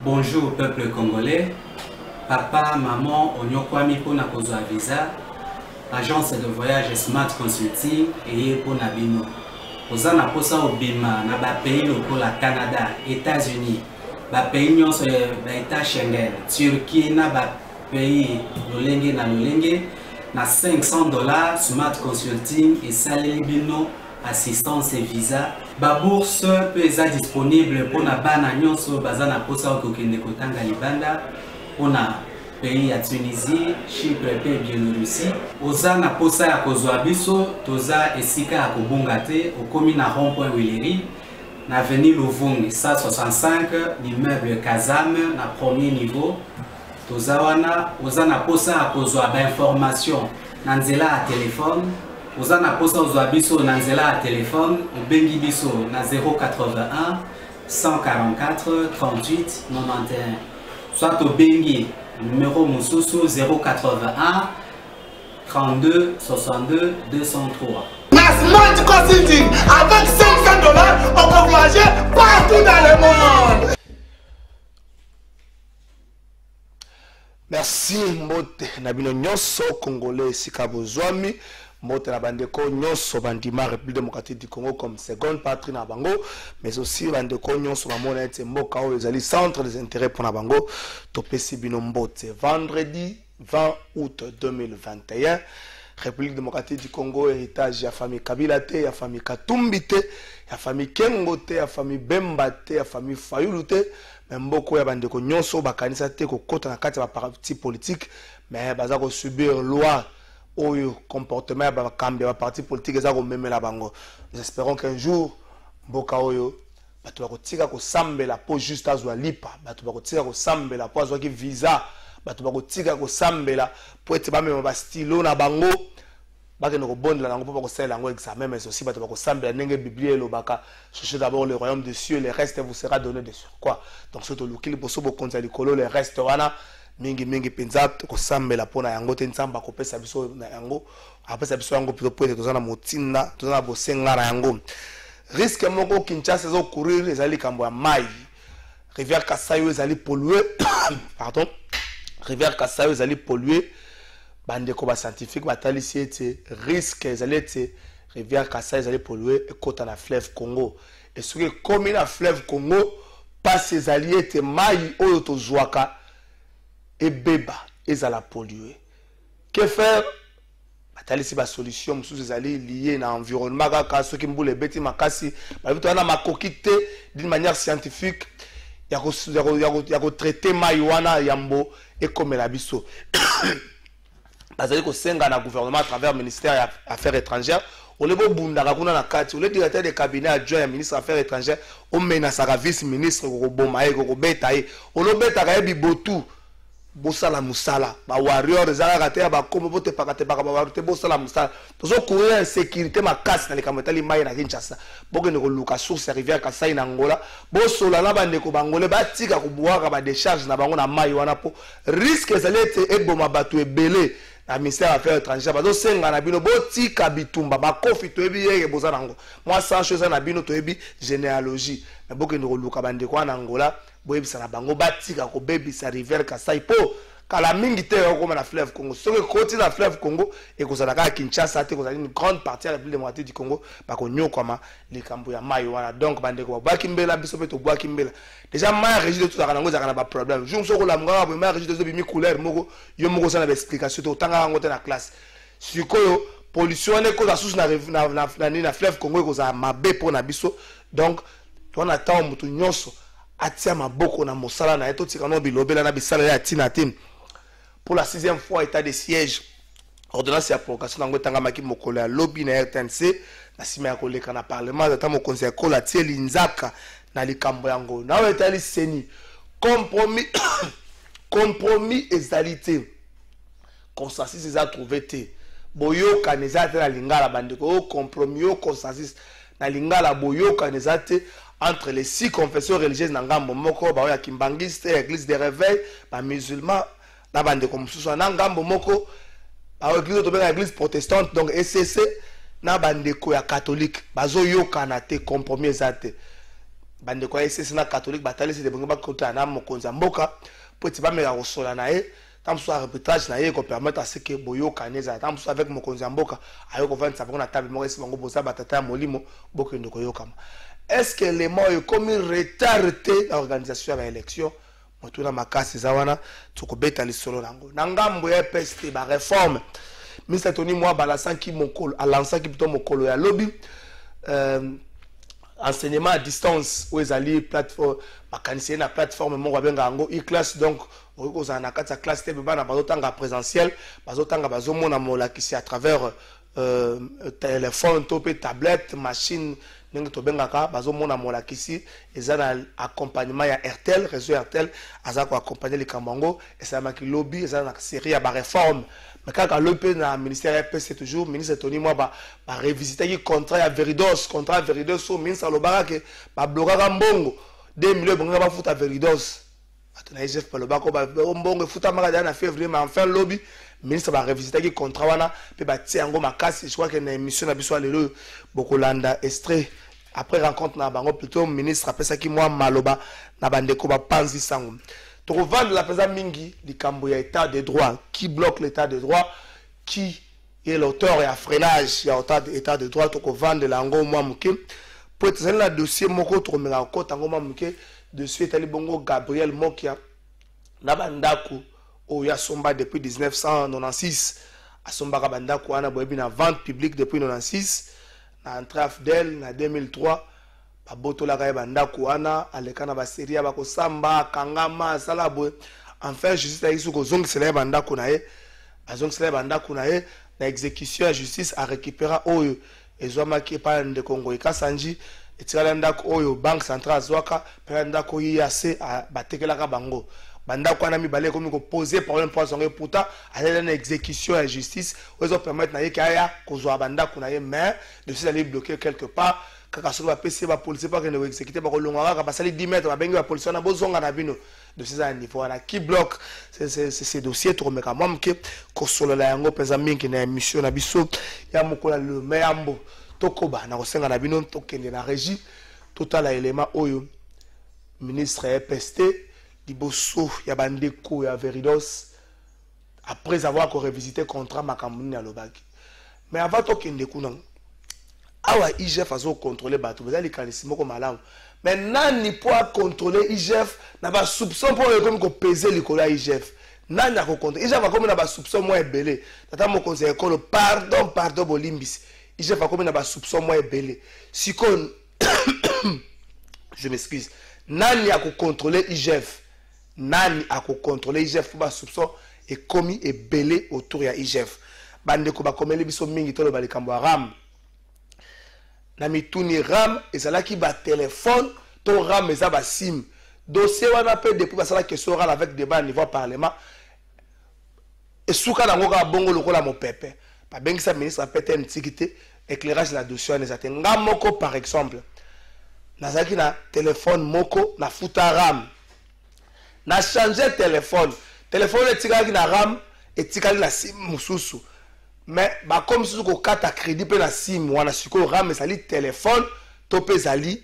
Bonjour peuple congolais, papa, maman, onyokwami pona kozwa visa, agence de voyage Smart Consulting et pour Nabino. Ozana posa obima na ba pays lokola Canada, États-Unis, ba pays nyonso ba état Schengen, Turquie na ba pays lolenge na lolenge na $500 Smart Consulting et saleli bino assistance et visa. Ba bourse peut être disponible pour na bana nyonso bazana posa okokende kotanga libanda pour na pays ya Tunisie, Chypre et Biélorussie. Ozana posa ya kozwa biso toza esika ya kobonga te okomi na rond-point Wileri na avenue Louvungi 165 l'immeuble Kazam na premier niveau. Toza wana ozana posa ya kozwa ba information na nzela ya téléphone. Ozana posa ozwa biso na nzela ya téléphone obengi biso na 081 144 38 91 soit obengi numéro mususu 081 32 62 203. Smart Consulting avec $500 on peut voyager partout dans le monde. Merci mbote na bino nyonso congolais sika bozwami. Mbote na bandeko nyonso bandima République démocratique du Congo comme seconde patrie na bango, mais aussi bandeko nyonso bamona ete mboka oyo ezali centre des intérêts pour na bango. Topesi bino mbote vendredi 20 août 2021 République démocratique du Congo héritage ya famille Kabila te, ya famille Katumbi te, ya famille Kengo te, ya famille Bemba te, ya famille Fayulu te, mais mboko ya bandeko nyonso bakanisa te kokota na kati ya parti politique, mais baza ko subir loi oyo comportement ya bakambi ya parti politique eza ko memela bango. Nous espérons qu'un jour mboka oyo bato bakotika ko sambela po juste azwa lipa, bato bakotika ko sambela po azwa ki visa, bato bakotika ko sambela po ete bamema ba stylo na bango bakende ko bondela nango po bakosalela yango examen, mais aussi bato bakosambela ndenge Biblia elobaka cherchez d'abord le royaume des cieux, le reste vous sera donné de surcroît. Donc surtout lukili poso bokonza likolo le reste wana mingi penza ko sambela pona yango te nzamba ko pesa biso na yango apesa biso yango plutôt pour tozana motinda tozana bosenga na yango. Risque moko Kinshasa zo courir ezali kambo ya mai. Rivière Kasayo ezali pollué pardon. Rivière Kasayo ezali pollué. Bandeko ba scientifique batalisi ete risque ezali ete rivière Kasayo ezali pollué et kota na fleuve Congo. Et ce que comme na fleuve Congo passe ezali ete mai oyo tozwaka et beba ezala pollué. Que faire? Batalisi ba solution mususu ezali lié na environnement kaka soki mbule beti makasi ba bitu na makokite d'une manière scientifique ya ko traiter mai wana yambo et comme la biso. Bazali ko senga na gouvernement à travers ministère ya affaires étrangères. On est beau bundaka kuna na kati, le directeur de cabinet adjoint ya ministre affaires étrangères, on menace sa vice ministre ko boma e ko beta e. On lo beta ka bibotu. Bosala musala ba warrior ezala kate ba komo bote pakate baka ba warrior bosala musala tozo courir insécurité makasi na likamotali mai na Kinshasa bokene ko luka source rivière Kasai na Angola bosola na bandeko bangole batika ko boaka ba décharge na bango na mai wana po risque ezalete eboma batu ebele na ministère affaires étrangères bazo senga na bino botika bitumba ba kofi to ebi yeke bozana ngo moi sans chose na bino to ebi généalogie mais bokene ko luka bandeko na Angola boyebisa na bango batika ko bebisa rivière Kasai po kala mingi te ko na fleuve Congo soki koti na fleuve Congo et ko zala ka Kinshasa te ko zala une grande partie de la République démocratique du Congo ba ko nyokoma likambo ya mai wana donc bandeko ba kimbela biso pe to bwa kimbela déjà mai régie de tout ça nango za na ba problème jour soko la mga ba mai régie de zo bimi couleur moko yo moko ça na explication to tanga ngo te na classe sikoyo pollution ne ko za sous na fleuve Congo ko za mabe po na biso donc on attend mutu nyonso atia maboko na mosala na eto tikano bilobela na bisala ya tina tim pour la 6e fois état de siège ordonnance ya provocation nango tanga maki mokolo ya lobby na RTNC na sima ya koleka na parlement ata mo conseil kola tie linzaka na likambo yango na etali seni compromis ezalité consensus eza trouvé te boyoka nezate na lingala bandeko compromis yo consensus na lingala boyoka nezate entre les 6 confessions religieuses na ngambo moko ba ya kimbangiste église de réveil ba musulmans na bande comme sous na ngambo moko ba église to benga église protestante donc ECC na bande ko ya catholique bazo yokana te compromis ezate bande ko ECC na catholique batali se de bonga ba kota na mokonza mboka petit ba mela kosola na ye tam so arbitrage na ye ko permettre à ce que boyokana ezate tam so avec mokonza mboka ayo ko vendre ça na table mo esi bango boza batata molimo bokendo ko yokama. Est-ce que les mots est comme retardé l'organisation de l'élection? Motuna makasi zawana tukobeta lisolo nango. Nangambo ya PST ba réforme. Ministre Tony moi balasanki mokolo, alansaki plutôt mokolo ya lobby enseignement à distance où ezali plateforme makanisien na plateforme mongo benga ngo e-class donc oza na kata classe te bana bazotanga présentiel, bazotanga bazomona molakisi à travers téléphone, topé tablette, machine nenge to bengaka bazomona molakisi eza na accompagnement ya RTL réseau RTL aza ko accompagner les Kambango et ça maki lobby eza na série ya ba réforme mais quand l'OP na ministère RPC toujours ministre Tony moi ba revisiter ki contrat ya Veridos au ministre lobaka ke ba blokaka mbongo 2 millions bonga ba futa Veridos atona IGF pa lobako ba mbongo futa maka na février mais enfin lobby ministre va revisiter qui contrat wana pe ba tiango makasi je crois que na émission na biso lelo bokolanda extrait après rencontre na bango plutôt ministre après ça qui moi maloba na bandeko ba panzi sango to revendre la président mingi likambo ya état de droit qui bloque l'état de droit qui est l'auteur et à freinage ya état de droit to ko vendre lango moi muke pour être dans le dossier moko to mela ko tango moi muke de suite ali bongo Gabriel Mokia na bandako Oya Somba depuis 1996. A Somba Kabanda Kouana Boebi na vente publique depuis 1996. Na entrée AFDEL na 2003. Pa Boto la Banda Kouana. Alekana ba série Bako Samba, Kangama, Salabwe. Enfin, justice a isu ko Zong Sele Banda Kounae. A Zong Sele Banda Kounae. Na exécution à justice a récupéré Oyo. Et Zouama qui pas de Congo et Kassanji. Et Tiralanda Oyo, Banque Centrale Zouaka. Peranda Ko IAC a Batekela Bango. Banda kwa na mibale comme ko poser problème pour son pourtant aller dans exécution et justice ils ont permettre na yekaya ko zo banda kuna ye mais de se aller bloquer quelque part kaka so ba PC ba police pas que ne exécuter ba ko longa ka basali 10 mètres ba bengi ba police na bozonga na bino de ces niveau na qui bloque ces dossiers to meka mom ke ko solo la yango pesa mingi na émission na biso ya mokola le meambo tokoba na ko senga na bino to kende na régie total élément oyo ministre EPST Liboso ya bandeko ya Veridos après avoir revisité contrat makamuni à Lobaki. Mais avant to kende kuna awa IGF azo contrôler bato vous allez kanisimo ko malamu. Mais nani pour contrôler IGF na ba soupçon pour comme ko peser likolo ya IGF. Nani ko contrôler IGF va comme na ba soupçon moi ebele. Tata mo conseiller ko pardon bolimbisi. IGF va comme na ba soupçon moi ebele. Sikon je m'excuse. Nani a ko contrôler IGF. Nani a contrôler IGF pour ba soupçon et commis et belé autour ya IGF. Bande ko ba komeli biso mingi to lo balikambo RAM. Na mituni RAM ezala ki ba téléphone to RAM eza ba SIM. Dossier wana pe depuis ba sala question oral avec débat niveau parlement. Et souka na ngoka bongo lokola mo pepe. Ba bengi sa ministre pété ntikité éclairage la dossier na zaté ngamoko par exemple. Nazaki na téléphone moko na futa RAM. Na changer téléphone etikaki na RAM etikali na SIM mususu mais ba comme susu ko kata crédit pe na SIM wana siko RAM ezali téléphone to pe ezali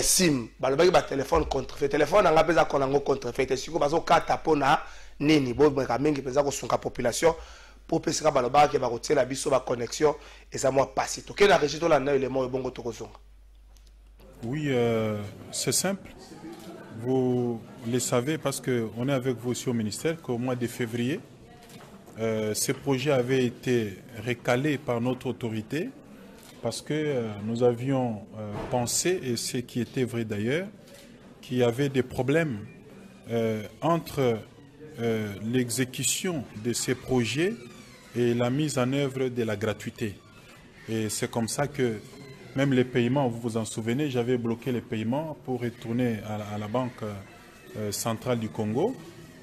SIM balobaki ba téléphone contrefait téléphone anga peza konango contrefait siko bazo kata pona nini bo ka mingi peza ko sunka population pour pesika balobaki ba kotiela biso ba connexion eza moi passer to ke na registre la na élément bongo to kozonga. Oui, c'est simple. Vous le savez parce qu'on est avec vous aussi au ministère qu'au mois de février, ce projet avait été recalé par notre autorité parce que nous avions pensé, et ce qui était vrai d'ailleurs, qu'il y avait des problèmes entre l'exécution de ces projets et la mise en œuvre de la gratuité. Et c'est comme ça que même les paiements, vous vous en souvenez, j'avais bloqué les paiements pour retourner à la Banque centrale du Congo.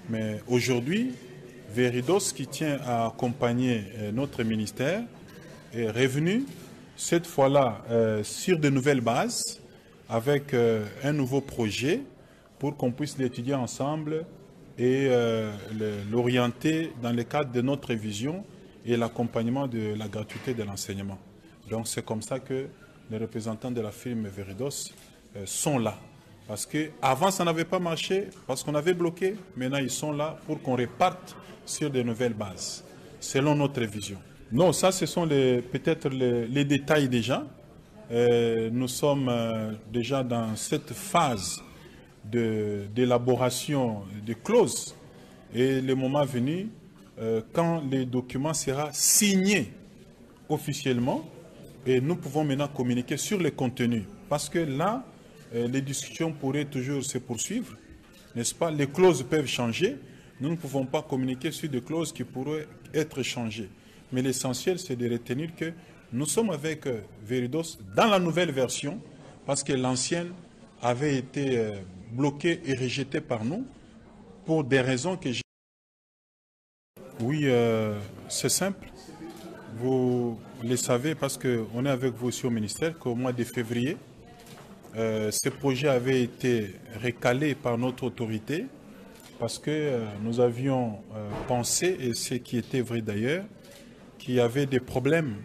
Mais aujourd'hui, Veridos, qui tient à accompagner notre ministère, est revenu cette fois-là sur de nouvelles bases avec un nouveau projet pour qu'on puisse l'étudier ensemble et l'orienter dans le cadre de notre vision et l'accompagnement de la gratuité de l'enseignement. Donc c'est comme ça que les représentants de la firme Veridos sont là. Parce qu'avant ça n'avait pas marché, parce qu'on avait bloqué, maintenant ils sont là pour qu'on reparte sur de nouvelles bases, selon notre vision. Non, ça ce sont peut-être les détails déjà. Nous sommes déjà dans cette phase d'élaboration de clauses et le moment venu, quand le document sera signé officiellement, et nous pouvons maintenant communiquer sur le contenu. Parce que là, les discussions pourraient toujours se poursuivre, n'est-ce pas? Les clauses peuvent changer. Nous ne pouvons pas communiquer sur des clauses qui pourraient être changées. Mais l'essentiel, c'est de retenir que nous sommes avec Veridos dans la nouvelle version, parce que l'ancienne avait été bloquée et rejetée par nous pour des raisons que j'ai... Oui, c'est simple. Vous le savez parce qu'on est avec vous aussi au ministère qu'au mois de février, ce projet avait été recalé par notre autorité parce que nous avions pensé, et ce qui était vrai d'ailleurs, qu'il y avait des problèmes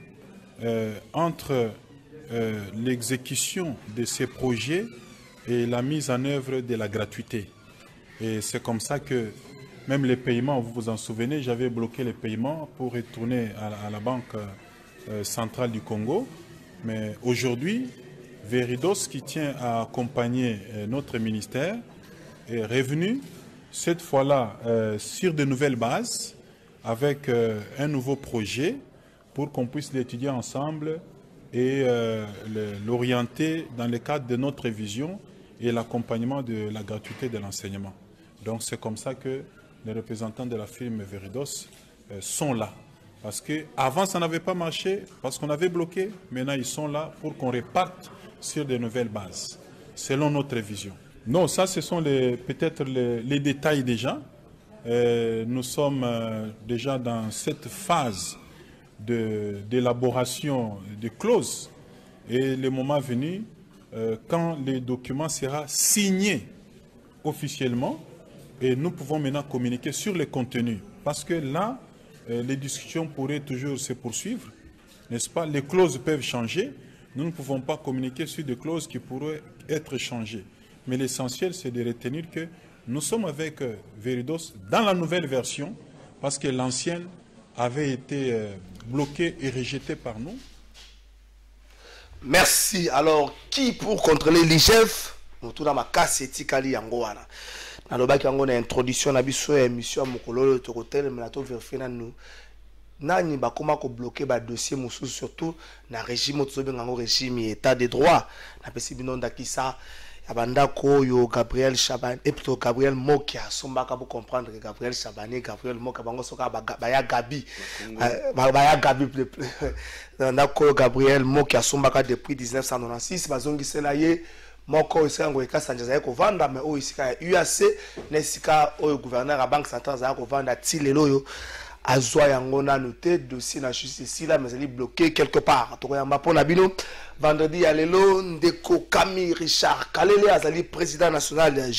entre l'exécution de ces projets et la mise en œuvre de la gratuité. Et c'est comme ça que même les paiements, vous vous en souvenez, j'avais bloqué les paiements pour retourner à la Banque centrale du Congo. Mais aujourd'hui, Veridos, qui tient à accompagner notre ministère, est revenu cette fois-là sur de nouvelles bases avec un nouveau projet pour qu'on puisse l'étudier ensemble et l'orienter dans le cadre de notre vision et l'accompagnement de la gratuité de l'enseignement. Donc c'est comme ça que les représentants de la firme Veridos sont là. Parce qu'avant ça n'avait pas marché, parce qu'on avait bloqué, maintenant ils sont là pour qu'on reparte sur de nouvelles bases, selon notre vision. Non, ça ce sont peut-être les détails déjà. Nous sommes déjà dans cette phase d'élaboration de clauses et le moment venu, quand le document sera signé officiellement, et nous pouvons maintenant communiquer sur le contenu. Parce que là, les discussions pourraient toujours se poursuivre, n'est-ce pas? Les clauses peuvent changer. Nous ne pouvons pas communiquer sur des clauses qui pourraient être changées. Mais l'essentiel, c'est de retenir que nous sommes avec Veridos dans la nouvelle version, parce que l'ancienne avait été bloquée et rejetée par nous. Merci. Alors, qui pour contrôler l'IGF? Nous avons ma casse etikali yangoana. Nalobaki yango na introduction na biso ya émission ya mokolo to hotel mais na to vérifier na nous. Nani bakoma ko bloquer ba dossier mususu surtout na régime to benga ngo régime état de droit. Na pesi binonda kisa Abandako yo Gabriel Chaban et plutôt Gabriel Mokia sombaka pour comprendre que Gabriel Chabani Gabriel Mokia bango soka baya Gabi baya Gabi ndako Gabriel Mokia sombaka depuis 1996 bazongi selaye moko isango ekasa njaza ko vanda mais o isika UAC nesika o gouverneur à banque centrale za ko vanda tilelo yo azwa yango na noté dossier na justice là mais elle est bloqué quelque part to yamba pona bino vendredi ya lelo ndeko Camille Richard Kalele azali président national de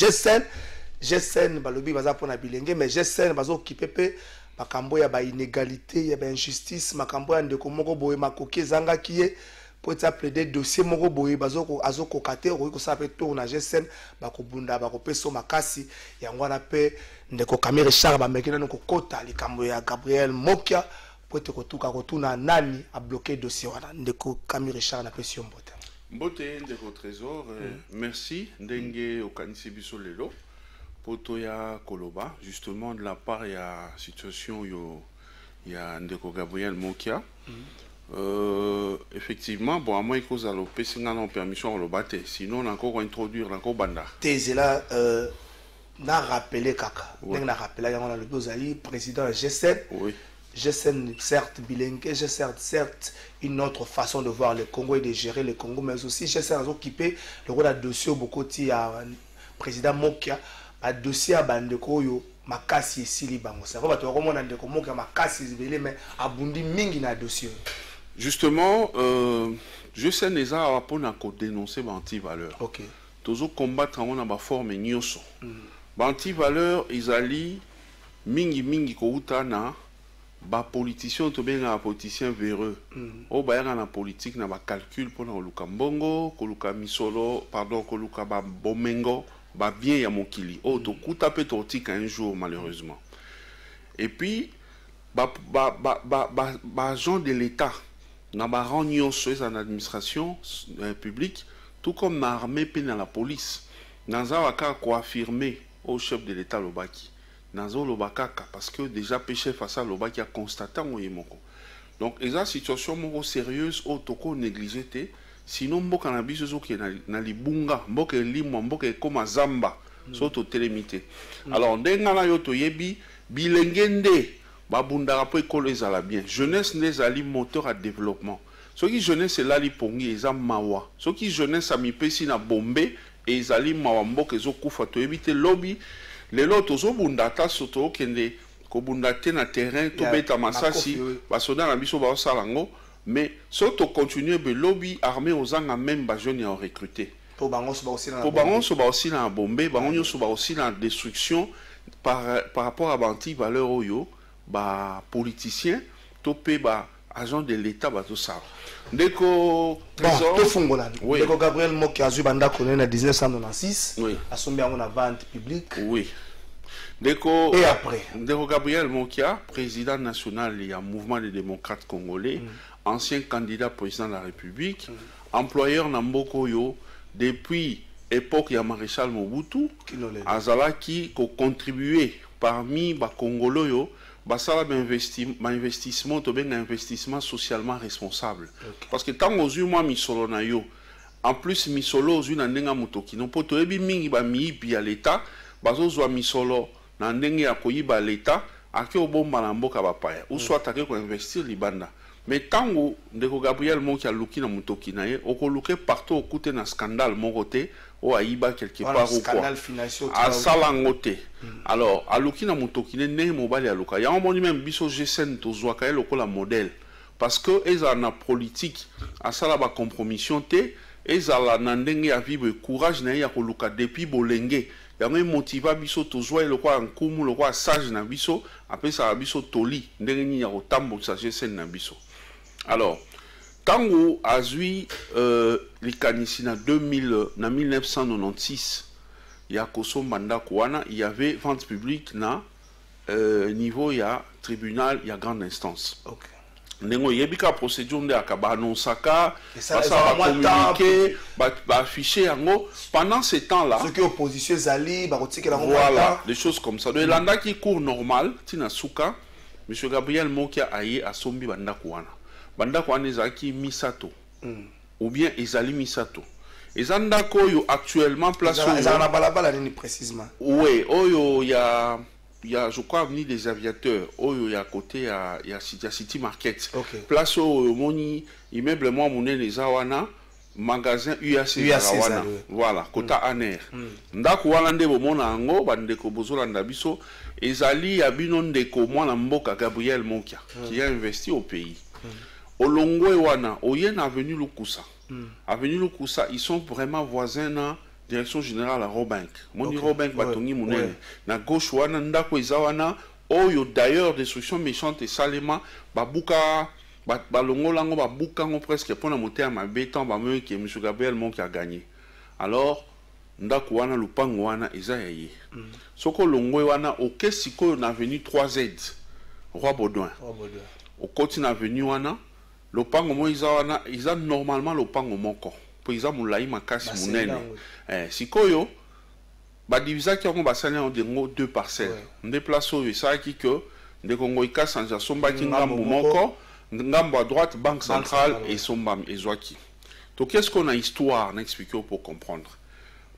GSN balobi baza pona bilenge mais GSN bazo occupé pe makambo ya ba inégalité ya ba injustice makambo ya ndeko moko boye makoki zanga kiye pour plaider dossier moko boye bazoko azoko kate ko sape to na GSN bakobunda bakopeso makasi yango na pe ndeko Camille Richard ba mekina no kokota likambo ya Gabriel Mokia pour te kotuka kotuna nani a bloqué dossier wana ndeko Camille Richard na pesi mbote mbote ndeko trésor merci ndenge okanisi biso lelo poto ya koloba justement de la part ya situation yo ya ndeko Gabriel Mokia. Effectivement, bon, à moins que vous allez en permission à le battre, sinon on a encore introduire encore banda. T'es là, n'a rappelé Kaka. N'a rappelé, on a le Bozali, président GSN. Oui. GSN, certes, bilingue, GSN, certes, une autre façon de voir le Congo et de gérer le Congo, mais aussi GSN a occupé le rôle de dossier beaucoup de président Mokia, à dossier à Bandeko yo. Makasi esili bango. Ça va pas comment on a de comment que makasi zibele mais abundi mingi na dossier. Justement, je sais déjà pour na dénoncer anti-valeur. OK. Toujours combattre on a ba forme nyoso. Anti-valeur, ils allaient mingi kouta na ba politicien to bien un politicien véreux. Au bayanga na politique na ba calcul pour na luka mbongo, koluka misolo, pardon, koluka ba bomengo, ba bien ya mokili. Oh to kuta pe tortika un jour malheureusement. Et puis ba agent de l'État na ba réunion sur en administration publique, tout comme na armée pe na la police. Naza waka ko affirmer au chef de l'État lobaki. Nazo lobakaka parce que déjà péché face à lobaki a constaté moko. Donc eza situation moko sérieuse au toko négligé sinon mboka na biso zo ki na libunga mboka limwa mboka koma zamba soto télémité. Alors ndenga na yo to yebi bilengende babunda po ekolo ezala bien. Jeunesse nezali moteur à développement. Ce qui jeunesse là li pongi eza mawa. Ce qui jeunesse a mi pesi na bombe et ezali mawa mboka ezokufa to yebite lobby les lots aux bundata soto kende ko bundate na terrain to beta masasi basoda na biso ba salango mais soto continuer be lobby armée aux anga même ba jeunes à recruter pour bango so ba aussi na bombe bango so ba aussi na destruction par rapport à banti valeur oyo ba politicien to pe ba agent de l'état ba tout ça ndeko trésor ndeko Gabriel Mokia azu banda connaît en 1996 a sombi en vente publique oui ndeko et après ndeko Gabriel Mokia président national du mouvement des démocrates congolais ancien candidat président de la République employeur na mboko yo depuis époque ya maréchal Mobutu azalaki ko contribuer parmi ba congolais yo basala investissement to ben investissement socialement responsable parce que tant aux moi misolo na yo en plus misolo aux na ndenga mutoki no poto ebi mingi ba miipi ya l'état bazo zo misolo na ndenge ya koyiba l'état aki obomba na mboka bapaya ou soit atake ko investir libanda mais tango ndeko Gabriel Mokia luki na mutoki na ye okoluke partout okute na scandale mokote o aiba quelque part ou quoi à salangote alors aluki na mutoki ne mobali aluka ya moni même biso G5 to zwaka lokola modèle parce que eza na politique à sala ba compromission te eza la ndenge ya vivre courage na ya koluka depuis bolenge ya me motiva biso to zwa lokola nkumu lokola sage na biso apesa biso toli ndenge ni ya kotambo sa G5 na biso. Alors Tango azui likanisi na 1996 ya koso manda kwana il y avait vente publique na niveau ya tribunal ya grande instance. OK. Nengo yebika procédure nde akaba annonsaka ça va communiquer ba afficher yango pendant ce temps-là ce que opposition zali ba kotikela voilà des choses comme ça. De landa qui court normal tina suka monsieur Gabriel Mokia aye asombi banda kwana. Banda kwana ezaki misato ou bien ezali misato ezanda koyo actuellement place ezana balabala nini précisément oui oyo ya je crois avenue des aviateurs oyo ya côté ya City Market place oyo moni immeuble moi monene ezawana magasin UAC wana voilà kota aner ndako wana nde bomona yango bandeko bozolanda biso ezali ya bino ndeko mwana mboka Gabriel Mokia qui a investi au pays. Olongwe wana oyen avenue Lukusa. Avenue Lukusa, ils sont vraiment voisins na direction générale à Robank. Moni Robank batongi munene. Na gauche wana ndako ezawana oyo d'ailleurs destruction méchante et salema babuka balongo lango babuka ngo presque pour na monter à ma béton ba me que monsieur Gabriel Mokia a gagné. Alors ndako wana lupango wana ezaye. Soko longwe wana oke siko na avenue 3Z. Roi Baudouin. Au côté na avenue wana lopango mo iza normalement lopango moko po iza mulai makasi munene sikoyo ba divisa ki ngo basali en deux parcelles nde place oyo ça qui que nde kongo ikasa nja somba ki ngambo moko ngambo à droite banque centrale et somba ezwaki. Donc qu'est-ce qu'on a histoire n'expliquer pour comprendre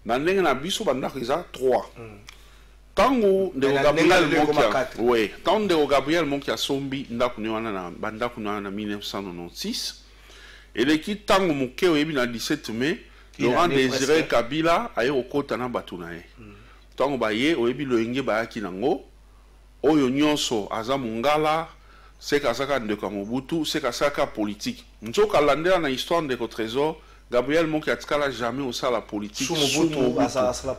na ndenge na biso banda iza 3 tango de Gabriel Mokia oui tango de Gabriel Mokia sombi ndako wana na bandako na 1996 et l'équipe tango moke oyebi na 17 mai Laurent Désiré Kabila aye okota na batuna ye tango baye oyebi loyenge bayaki nango oyo nyonso aza mungala seka saka ndeko Mobutu seka saka politique nzoka landela na histoire de trésor Gabriel Moki n'a jamais au la politique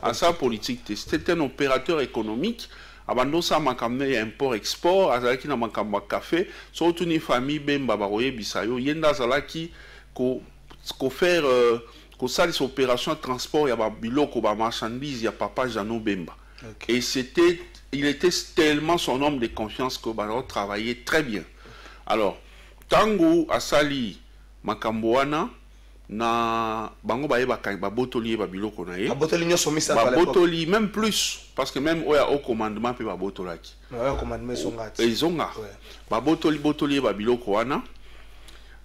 à sa politique. C'était un opérateur économique. Abando sa makamne import-export, azalaki na makamba café, surtout une famille bemba baroye bisayo, yenda zalaki ko faire ko sali opération de transport ya ba biloko ba marchandise ya papa Jano Bemba. Okay. Et il était tellement son homme de confiance que Baro travaillait très bien. Alors, tango asali makamboana na bango baye ba botoli ba biloko na ye ba botoli nyoso misa ba botoli même plus parce que même oya au commandement pe ba botolaki au commandement songati ezonga ba botoli ba biloko wana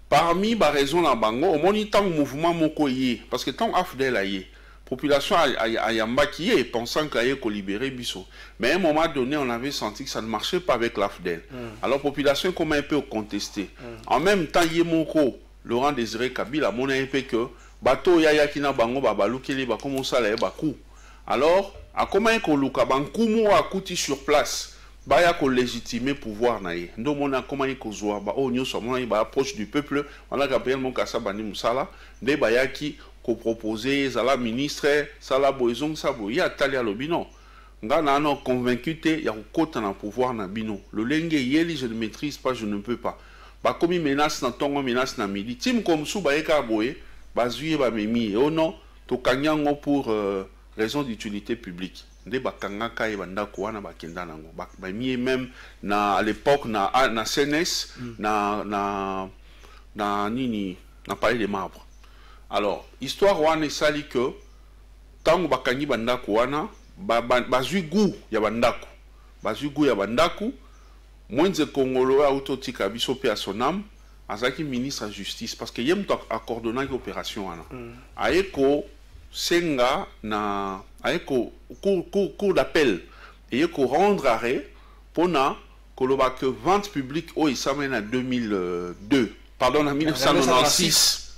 parmi ba raison na bango au moni tant mouvement moko yé parce que tant afdel ayé population a yambaki yé pensant qu'il allait libérer biso mais à un moment donné on avait senti que ça ne marchait pas avec l'afdel alors population comment un peu contester en même temps yé moko Laurent Désiré Kabila mon fait que bateau yaya kina bango babalukeli ba comment ça là bakou alors à comment ko luka bankou mo akuti sur place ba ya ko légitimer pouvoir naé ndo mona comment ko zoa ba o nyoso mona ba approche du peuple on a Gabriel Monkassa bani musala de ba ya ki ko proposer zala ministre sala boizong sabo ya talia lobino nga na no convaincu te ya ko kota na pouvoir na bino le lenge yeli je ne maîtrise pas je ne peux pas ba komi menace na tongo menace na midi tim comme sou ba eka boye ba zuye ba memi oh non to kanyango pour raison d'utilité publique nde ba kanga kai banda ko wana ba kenda nango ba mi même na à l'époque na CNS na nini na palais des marbres alors histoire wana sali que tango ba kanyi banda ko wana ba zui gu ya bandako ba zui gu ya bandako Mwenze Congolo a autotika biso pe à son âme, azaki ministre de justice parce que yem to accordona opération ana. Aeko senga na aeko cour d'appel et eko rendre arrêt pona koloba que vente publique o isamena 2002 pardon en 1996.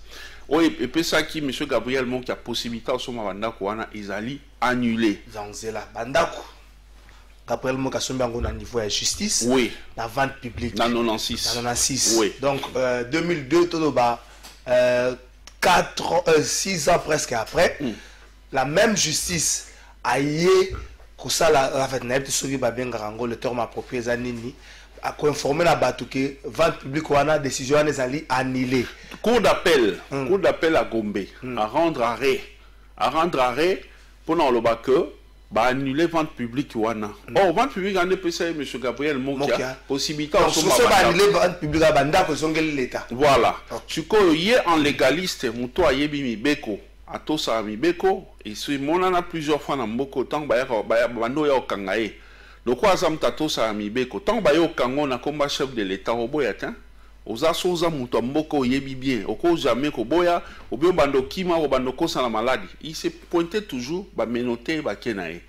Oui, et puis ça qui monsieur Gabriel Mon qui a possibilité au soma bandako wana izali annulé. Zanzela bandako Gabriel Mokasombe a un niveau de justice. Oui. La vente publique. Dans 96. Oui. Donc, 2002, tout 6 ans presque après, la même justice a eu, le terme approprié, a informé la Batouké, vente publique, on a décision annulée. Cour d'appel à Gombe, à rendre arrêt pour le bac. Bah annuler vente publique wana. Oh vente publique en EPC monsieur Gabriel Mokia possibilité on se annuler vente publique à banda ko songeli l'état. Voilà. Tu yé en légaliste muto ayebi mibeko atosa mibeko et si monana plusieurs fois na mboko tant ba bando ya okangae. Loko azam tatosa mibeko tant ba yo kango na komba chef de l'état oboya tin. Oza soza muto mboko yebi bien oko jamais ko boya obio bando kima o bando kosa la maladie il se pointait toujours ba menoté ba kenae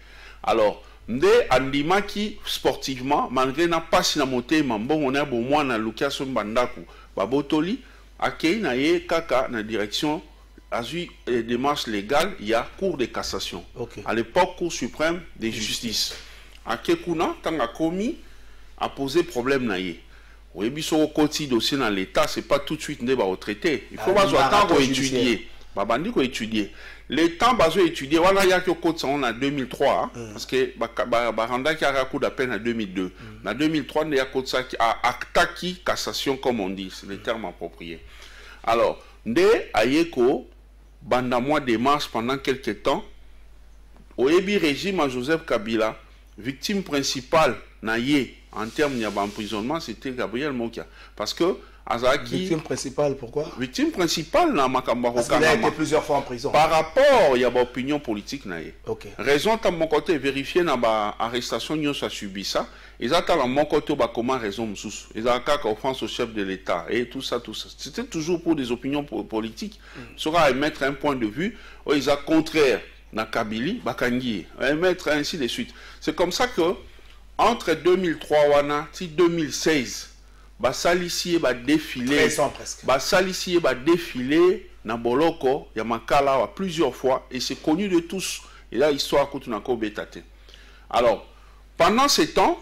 alors nde andimaki sportivement malgré na passe na moté mambongo na bo mwana Lucas Bandaku ba botoli akei na ye kaka na direction azui démarche légale il y a cour de cassation à l'époque cour suprême de justice akekuna tanga komi a posé problème na ye. Oui, mais sur le côté dossier dans l'État, c'est pas tout de suite ne va retraiter. Il faut attendre étudier. Babandi ko étudier. Les temps baso étudier. Voilà, il y a que côté on a 2003 parce que Baranda qui a coup d'appel en 2002. En 2003, il y a côté ça qui a actaki cassation comme on dit, c'est le terme approprié. Alors, nde ayeko banda moi démarche pendant quelques temps. Au ébi régime à Joseph Kabila, victime principale naïe en termes d'emprisonnement, c'était Gabriel Mokia. Parce que Azaki. Victime principale, pourquoi? Victime principale, parce qu'il a été plusieurs fois en prison. Par rapport, il y a une opinion politique. Okay. Raison, de mon côté, vérifier l'arrestation, nous a subi ça. Ils attendent de mon côté, comment raison, ils ont qu'à offense au chef de l'État et tout ça, tout ça. C'était toujours pour des opinions politiques. Ils sera émettre un point de vue, ils ont contraire, na Kabili, Bakangi, émettre ainsi de suite. C'est comme ça que, entre 2003 et 2016, Basalisi va défiler. 13 ans presque. Basalisi va défiler dans Boloko, Yamakala plusieurs fois, et c'est connu de tous. Et là, l'histoire coûte une betate. Alors, pendant ce temps,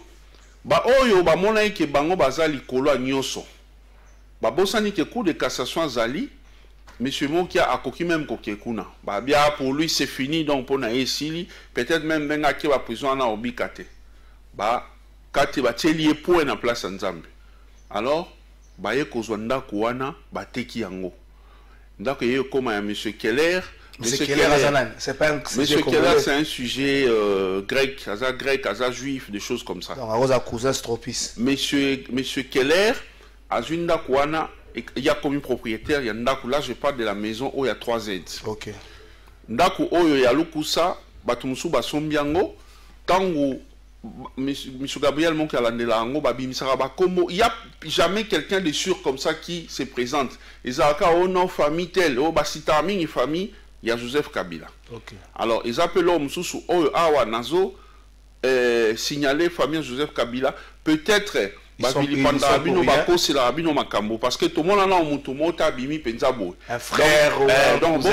Oyo Bamonaï ke Bango Bazali Kolo Nyoso. Babosani ke cour de cassation Zali, monsieur Mokia a coquille même kokekuna. Bah bien pour lui c'est fini donc pour na esili peut-être même benga qui va prison na obikate. Bah kate ba telier pour na place nzambe. Alors ba ye kozwanda kuana ba teki yango. Donc il y a comme monsieur Keller. Monsieur Keller, c'est pas un Monsieur Keller, c'est un sujet grec, juif, des choses comme ça. Donc, à cause de cousin Stropis. Monsieur Keller, à Zunda Kouana, il y a comme propriétaire, il y a Ndaku, là je parle de la maison où il y a 3 aides. Ok. Ndaku, où il y a Lukusa, Batumsu, Basombiango, Tango, monsieur Gabriel Monkalandelango, Babi Misaraba, il n'y a jamais quelqu'un de sûr comme ça qui se présente. Ils ont une famille telle, Basitami, une famille. Il y a Joseph Kabila. Okay. Alors, ils appellent l'homme sous Awa Nazo, signaler famille Joseph Kabila. Peut-être, parce que tout le monde a un frère, donc,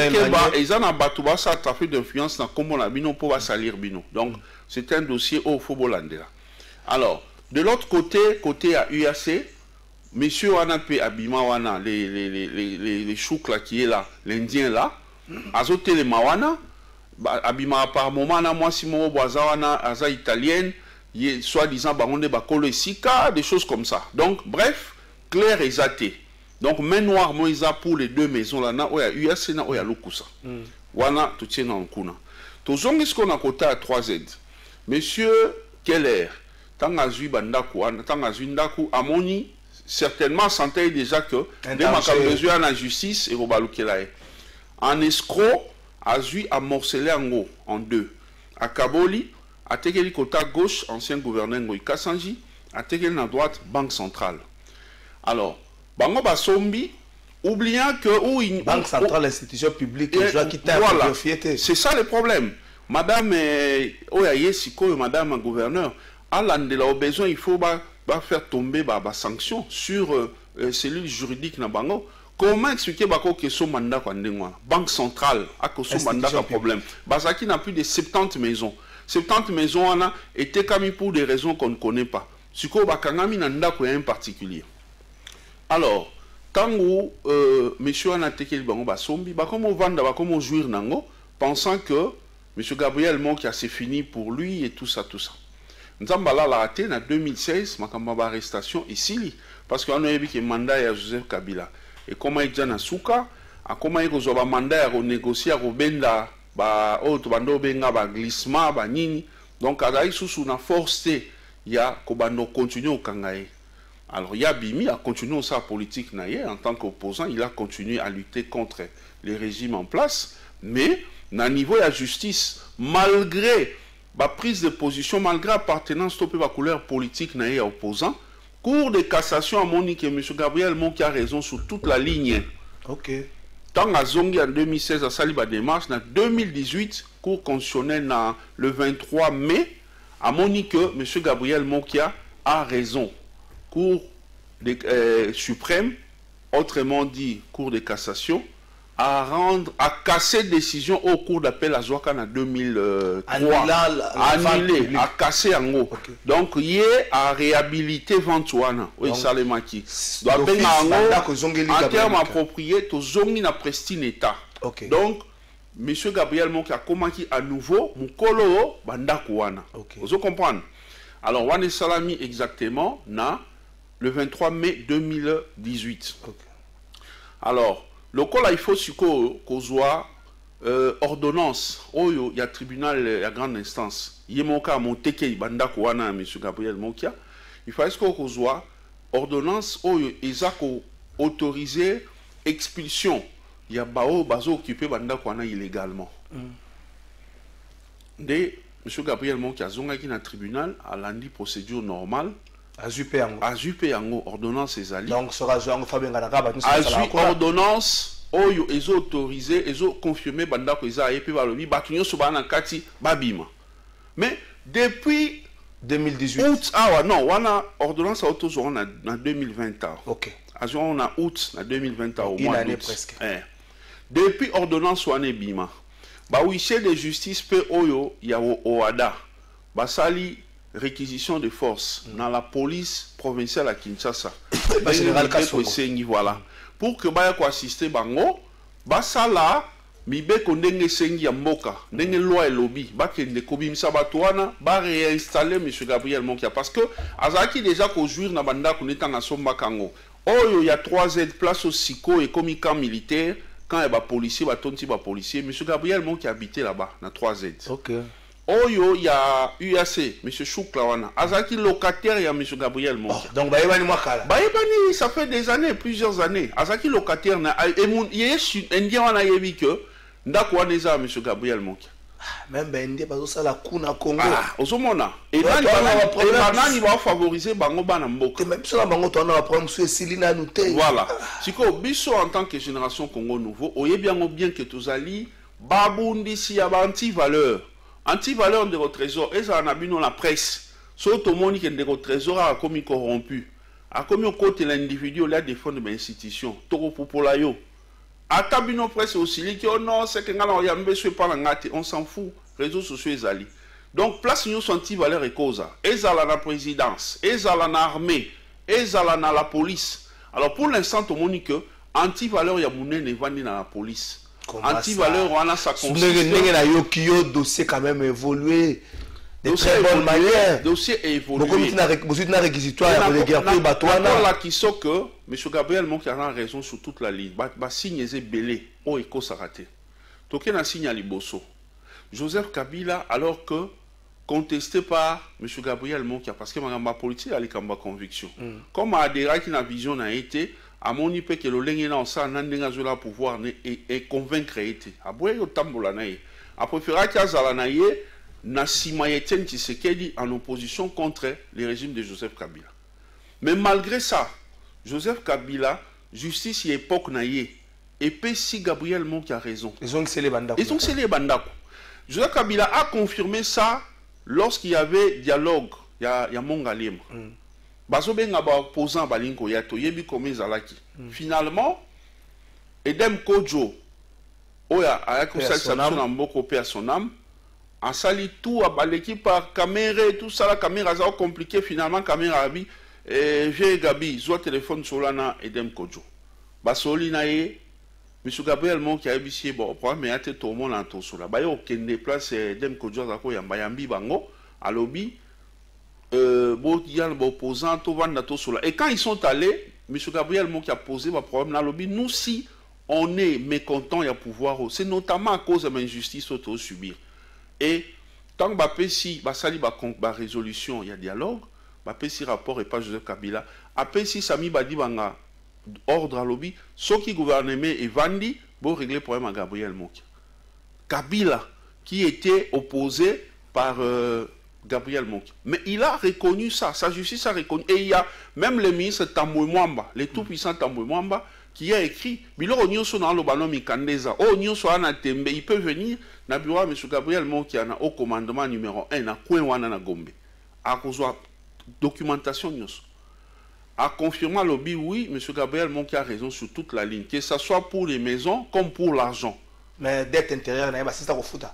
ils ont un trafic d'influence dans comment la bino pour salir bino. Donc, c'est un dossier au Fobolande. Alors, de l'autre côté à UAC, monsieur Wana P. Abima Wana, les chouks là qui est là, l'Indien là, azote les mawana abima par moment na moi si mo boazawana aza italienne soi-disant baronde bakolo esika des choses comme ça. Donc bref, clair et zaté. Donc main noire moïsa pour les deux maisons là na oya UAC na oya Lukusa. Wana tout tient en kuna. To zongi ce qu'on a côté à 3Z. Monsieur Keller, tangazui bandaku tangazui ndaku amoni certainement sentait déjà que de ma besoin la justice et robalukelae. En escroc, Azui a morcelé en deux. À Kaboli, à Tekeli côté gauche, ancien gouverneur Ngoï Kassanji, à Tekeli à droite, Banque centrale. Alors, Bango Basombi, oubliant que... Banque centrale, l'institution publique, voilà, c'est ça le problème. Madame, Madame gouverneur, à l'andela au besoin, il faut faire tomber des sanctions sur cellules juridiques na Bango. Comment expliquer que ce mandat Banque centrale a ce mandat un problème. Bazaki n'a plus de 70 maisons. 70 maisons on a été commis pour des raisons qu'on ne connaît pas. Ce que Bakangami n'a un particulier. Alors, tant que monsieur a été bango basombi, comme on vend, comme on jouir nango, pensant que monsieur Gabriel Monkia c'est fini pour lui et tout ça. Nzambala l'a raté en 2016, ma arrestation ici, parce qu'on a eu un mandat à Joseph Kabila. Et comment il y a un souka, comment il y a un mandat à négocier à Robenda, glissement, donc à sous na force, il y a continuer au Kangaï. Alors il y a Bimi a continué sa politique en tant qu'opposant, il a continué à lutter contre les régimes en place, mais à niveau de la justice, malgré la prise de position, malgré l'appartenance à la couleur politique opposant, Cour de cassation a moni que M. Gabriel Monkia a raison sur toute la ligne. Ok. Tant à Zongi en 2016 à Saliba démarche, en 2018, Cour constitutionnelle le 23 mai, a moni que M. Gabriel Monkia a raison. Cour suprême, autrement dit Cour de cassation, à casser décision au cours d'appel à Zouakan en 2003, annulé, à casser en haut. Okay. Donc, il y a à réhabiliter Ventouana. Oui, ça les maquis. En termes appropriés, tout zongi na prestine état. Okay. Donc, M. Gabriel Monki a commencé à nouveau, Mukolo, Bandakouana. Vous comprenez? Alors, Wane Salami exactement, le 23 mai 2018. Okay. Alors, le cas là, il faut qu'on soit ordonnance. Il y a tribunal, il y a grande instance. Il y a mon cas, mon teke, Bandakouana, M. Gabriel Monkia. Il faut qu'on soit ordonnance, ils ont autorisé expulsion. Il y a bazo occupé Bandakouana illégalement. De M. Gabriel Monkia, zonga qui na tribunal, a lundi procédure normale. Azupe yango ordonnance ezali. Donc sera ordonnance oyo ezo autorisé ezo confirmé banda ko eza epe balobi batunyo so bana kati babima. Mais depuis 2018 août non wana ordonnance auto zo na 2020. OK. Azo on a août na 2020 au mois d'année presque. Depuis ordonnance wana bima. Ba huissier de justice pe oyo ya oada. Basali réquisition de force dans la police provinciale à Kinshasa. Voilà. Pour que Baya assister bango basala mibe kondenge sengi ya mboka ndenge loi lobby bakende kobimisa bato wana ba réinstaller monsieur Gabriel Monkia parce que azaki déjà ko jouir na banda kuneta na somba kango oyo ya 3Z place au Siko et comme camp militaire quand il y a policier batonti ba policier monsieur Gabriel Monkia habitait là-bas na 3Z. OK. Oyo ya UAC monsieur Choukla wana azaki locataire ya monsieur Gabriel Monkia. Donc baebani mwakala. Baebani ça fait des années, plusieurs années. Azaki locataire na indien wana yebi que ndako wana eza monsieur Gabriel Monkia. Même indien bazo sala kuna Congo. Ah, osomona. Et nani va favoriser bango bana mboka. Même sur la bango to na problème sur Silina Nouté. Voilà. Siko biso en tant que génération Congo nouveau, oyebi yango bien que tozali babundi si ya anti-valeur. Anti-valeur de votre trésor, et ça en a vu dans la presse. Sauf au monde qui est de votre trésor a commis corrompu. A commis au côté l'individu, là, défendre l'institution. Toro Popolayo. A tabino presse aussi, qui oh non, c'est que on s'en fout. Réseaux sociaux, ils donc, place nous anti-valeur et cause. Et ça la présidence, et ça la armée, et ça la police. Alors, pour l'instant, tout le monde dit que anti-valeur, il y a mon ne vend dans la police. Anti-valeur, on a sa conscience. Le dossier quand même évolué. De très bonne manière. Dossier évolué. Vous êtes un réquisitoire de guerre pour Batouana. Là qui sort que M. Gabriel Monkia a raison sur toute la ligne. Ba signe est belé. Oh, éco s'arrêter. Token a signé à Liboso. Joseph Kabila, alors que contesté par M. Gabriel Monkia, parce que ma politique a les conviction. Comme Adera qui n'a vision n'a été. À mon ipé que le lengena on sa nandenga zola pouvoir et convaincre été aboye yo tambola naie a préféré qu'azala naie na simayeten Tshisekedi en opposition contre le régime de Joseph Kabila. Mais malgré ça Joseph Kabila justice et époque naie et puis si Gabriel Monkia a raison ils ont scellé bandako Joseph Kabila a confirmé ça lorsqu'il y avait dialogue il y a Mongalem. Bazobenga ba opposant balinko ya to yebi comme ezalaki. Finalement Edem Kodjo oya ayako salisa na mboko personnam a sali tout a baleki par caméra et tout ça la caméra ça compliqué finalement caméra abi j'ai Gabi zo téléphone solana Edem Kodjo. Basoli nae monsieur Gabriel Monkia a bisie bon problème ya te to mon en to sola. Ba yo kende place Edem Kodjo za ko yamba yambi bango à lobby. Et quand ils sont allés, M. Gabriel Monkia a posé un problème dans le lobby. Nous, si on est mécontent, il y a pouvoir, c'est notamment à cause de l'injustice qu'on doit subir. Et tant que si Basali va résolution, il y a dialogue, si rapport et pas Joseph Kabila, après si Sami Badi Banga ordre à lobby, ceux qui gouvernement et Vandi, vont régler le problème à Gabriel Monkia. Kabila, qui était opposé par Gabriel Monkia. Mais il a reconnu ça, sa justice a reconnu. Et il y a même le ministre Tamboué Mwamba, le tout-puissant Tamboué Mwamba, qui a écrit, il peut venir, na bureau M. Gabriel Monkia au commandement numéro 1, na Kouenwana na Gombe. À cause de documentation, a confirmé le lobby, oui, M. Gabriel Monkia a raison sur toute la ligne, que ce soit pour les maisons comme pour l'argent. Mais dette intérieure, c'est ça qu'on fout.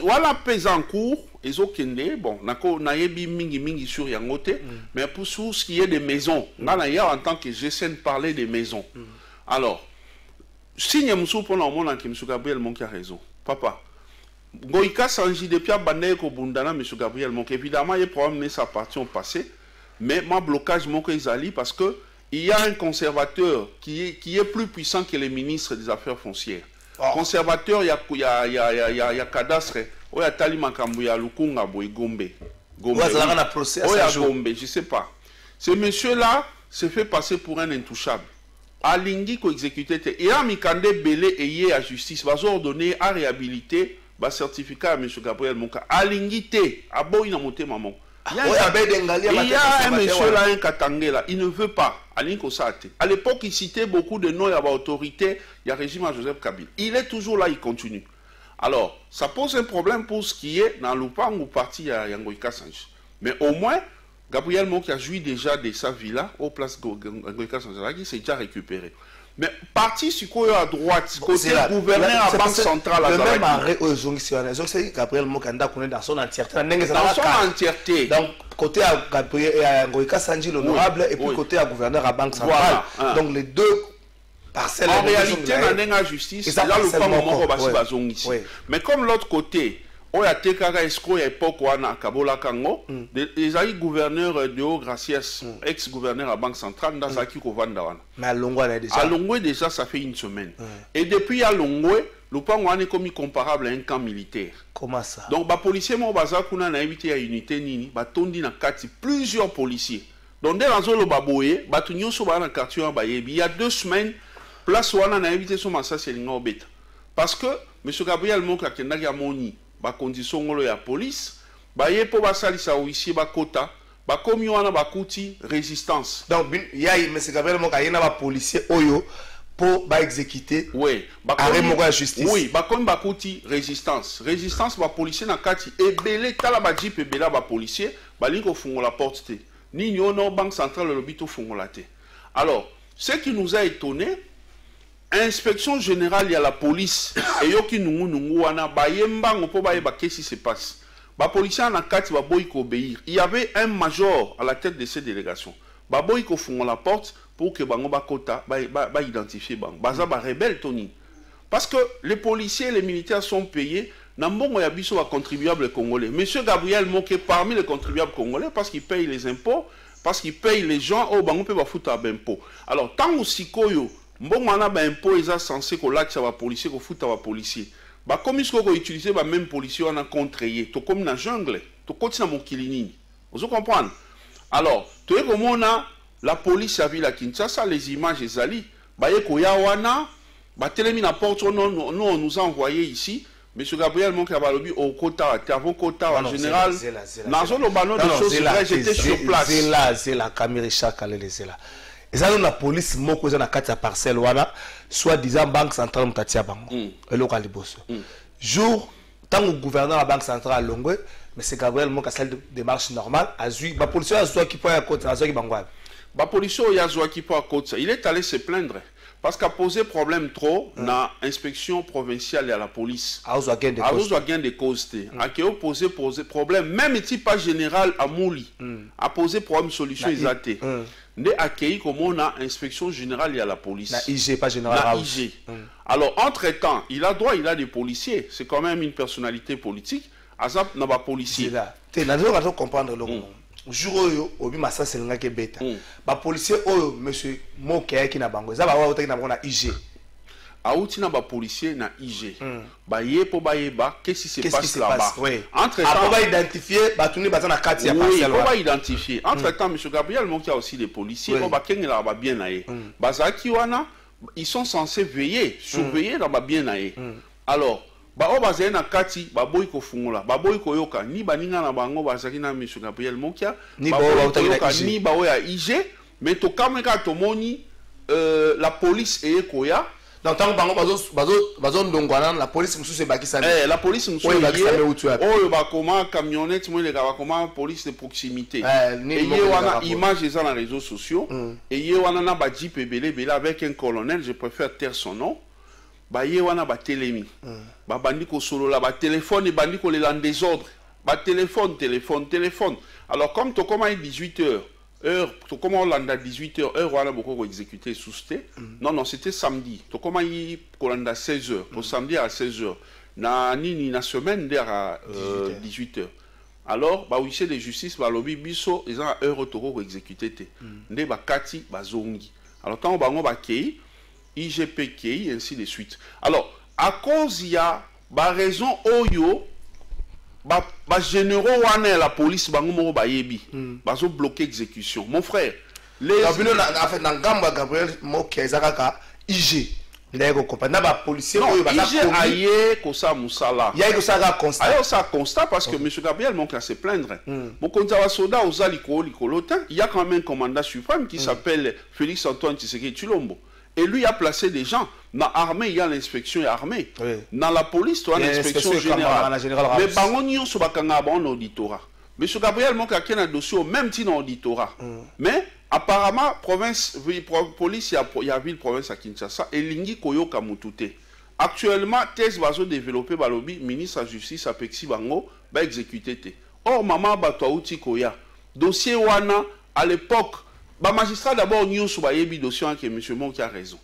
Voilà, pèse en cours, ils ont kende, bon, na yebi mingi sur yangote, mais pour ce qui est des maisons, en tant que GSN parler des maisons. Alors, signe moussou pour l'homme qui M. Gabriel Monkia a raison. Papa, Goïka Sanji depuis Abandé Kobundana, M. Gabriel Monkia, évidemment, il y a problème sa partie au passé, mais moi, blocage Monkia Izali, parce que il y a un conservateur qui est plus puissant que les ministres des Affaires foncières. Conservateur, il y a cadastre, il y a Talimakambu, il y a Lukunga, il y a Gombe. Gombe, je ne sais pas. Ce monsieur-là se fait passer pour un intouchable. Alingi ko exécuté, et a Mikande Belé et yé à justice, va ordonner à réhabiliter, va certificat à M. Gabriel Monkia. Alingi te, a beau il a monté maman. Il y a un monsieur là, un Katangela, il ne veut pas. À l'époque, il citait beaucoup de noms, il y avait autorité, il y a régime à Joseph Kabila. Il est toujours là, il continue. Alors, ça pose un problème pour ce qui est dans l'Oupang ou parti à Yangoïka Sanji. Mais au moins, Gabriel Monkia joui déjà de sa villa au place Yangoïka Sanji, qui s'est déjà récupéré. Mais parti sur quoi à droite, côté gouverneur à Banque Centrale à Zaraki. Le même arrêt aux c'est Gabriel Monkia dans son entièreté. Dans son entièreté. Donc, côté à Gabriel Ngoïka Sanji l'honorable et puis côté à gouverneur à Banque Centrale. Donc les deux En réalité, dans la justice, là, le pas moment où mais comme l'autre côté, on a été escroc à l'époque où on a Kabola Kango, les aïe gouverneurs de Haut Gracias, ex-gouverneur à Banque Centrale, dans Zaki Kovandawan. Mais à Longwe déjà, ça fait une semaine. Et depuis à Longwe, le pan on est commis comparable à un camp militaire. Comment ça? Donc, les policiers, moi, on a invité à unité Nini, tondi na kati plusieurs policiers. Donc, dès la zone de Baboye, il y a 2 semaines, place où on a invité son massage, c'est l'ingobet. Parce que M. Gabriel Monka, qui a moni, ba condition de la police, ba yé pour basalisa ou ici ba kota, ba comme yo ana ba kuti résistance. Donc il y a M. Gabriel Monka, il y a ba policier oyo pour ba exécuter. Oui, ba comme la justice. Oui, ba comme ba kuti résistance. Résistance ba policier na kati et belé tala ba jeep et belé ba policier, ba linko fungo la porte te. Ni nyono banque centrale le bito fungo la te. Alors, ce qui nous a étonné, inspection générale, il y a la police. Et yoki nungu wana bayemba ngopo bayeba qu'est-ce qui se passe. Ba policier na kati ba boy ko obéir. Il y avait un major à la tête de ces délégations. Ba boy ko fungo la porte pour que bango ba kota ba identifier bang. Baza ba rebelle Tony. Parce que les policiers et les militaires sont payés. Nambongo ya biso ba contribuables congolais. Monsieur Gabriel Moké parmi les contribuables congolais parce qu'il paye les impôts, parce qu'il paye les gens au bango pe ba fouta b'impôts. Alors tant aussi koyo mbongo wana ba impôt eza censé ko lakisa ba policier ko futa ba policier ba comme isko ko utiliser ba même policier wana contre ye to comme na jungle to koti na mokili nini vous comprenez. Alors to e komona la police a vu la Kinshasa les images ezali ba ye ko ya wana ba telemi na porte non on nous a envoyé ici monsieur Gabriel Monka balobi au kota avant kota en général nazo lo bano de choses vraies j'étais sur place c'est la caméra chaque les là. Et ça, la police, moko na kati ya parcelle wana, soit disant banque centrale mutatia bango. Et local boss. Jour, tant que gouverneur de la banque centrale Longwe, mais c'est Gabriel Monka celle de démarche normale, azui, ba policier azui qui peut à côté, azui qui bangwa. Ba policier azui qui peut à côté, il est allé se plaindre parce qu'a posé problème trop na inspection provinciale et à la police. A gain de cause. A qui a posé problème même type pas général à Mouli. A posé problème solution exacte. Né accueilli comme on a inspection générale et à la police. Na IG pas général. Na IG. Alors entre-temps, il a droit, il a des policiers, c'est quand même une personnalité politique. Azap n'a pas policier. Tu n'as pas comprendre le jour oyo obi massa selinga ke beta ba policier oyo monsieur Moké qui na bango za ba wa na na IG auti na ba policier na IG ba ye po ba yeba qu'est-ce qui se passe là-bas entre temps ba identifier ba tuni ba na kati ya parcelle ba identifier entre temps monsieur Gabriel Moké a aussi des policiers on ba kengela ba bien na ye ba za ki wana ils sont censés veiller surveiller dans ba bien na ye alors ba obaze na kati ba boy ko fungola ba boy ko yoka ni baninga na bango bazaki na monsieur Gabriel Mokia ni ba yoka ni ba oya IG mais to kameka to moni la police e koya dans tant bango bazo ndongwana la police mususu bakisa la police mususu bakisa me utu oyo ba koma camionnette mo le ba koma police de proximité et ye wana image eza na réseaux sociaux et ye wana na ba jeep belé avec un colonel je préfère taire son nom ba ye wana ba telemi ba bandi ko solo la ba téléphone et bandi ko le en désordre ba téléphone alors comme to comment 18h heure to comment landa 18h heure wana boko ko exécuter sous-té non c'était samedi to comment y ko landa 16h pour samedi à 16h na nini na semaine der à 18h alors ba huissier de justice ba lobi biso ils ont heure to ko exécuter te nde ba kati ba zongi alors tant bango ba kei IGPKI, ainsi de suite. Alors, à cause il y a ba raison oyo ba généraux wana la police bango mo ba yebi bazo bloquer exécution. Mon frère, les en fait dans Gamba Gabriel Moké ezaka IG. Ndeko comprendre na ba policier oyo ba IG aye ko sa musala. Ya ko sa constat. Ayo ça constat parce que monsieur Gabriel Moké se plaindre. Mon konza wa soda ozali ko likolotin, il y a quand même un commandant suprême qui s'appelle Félix Antoine Tshisekedi Tshilombo. Et lui a placé des gens. Dans l'armée, il y a l'inspection armée. Dans la police, il y a l'inspection générale. Mais Bangonio Sobakanga en auditorat. M. Gabriel Moka a un dossier au même titre en auditorat. Mais apparemment, police, il y a ville province à Kinshasa et Lingi Koyo Kamutute. Actuellement, thèse va se développer par le ministre de la Justice à Pexi Bango, va exécuter. Or, maman Batouti Koya. Dossier Wana, à l'époque, ba magistrat d'abord nous sur ba yebi dossier que monsieur Moki a raison.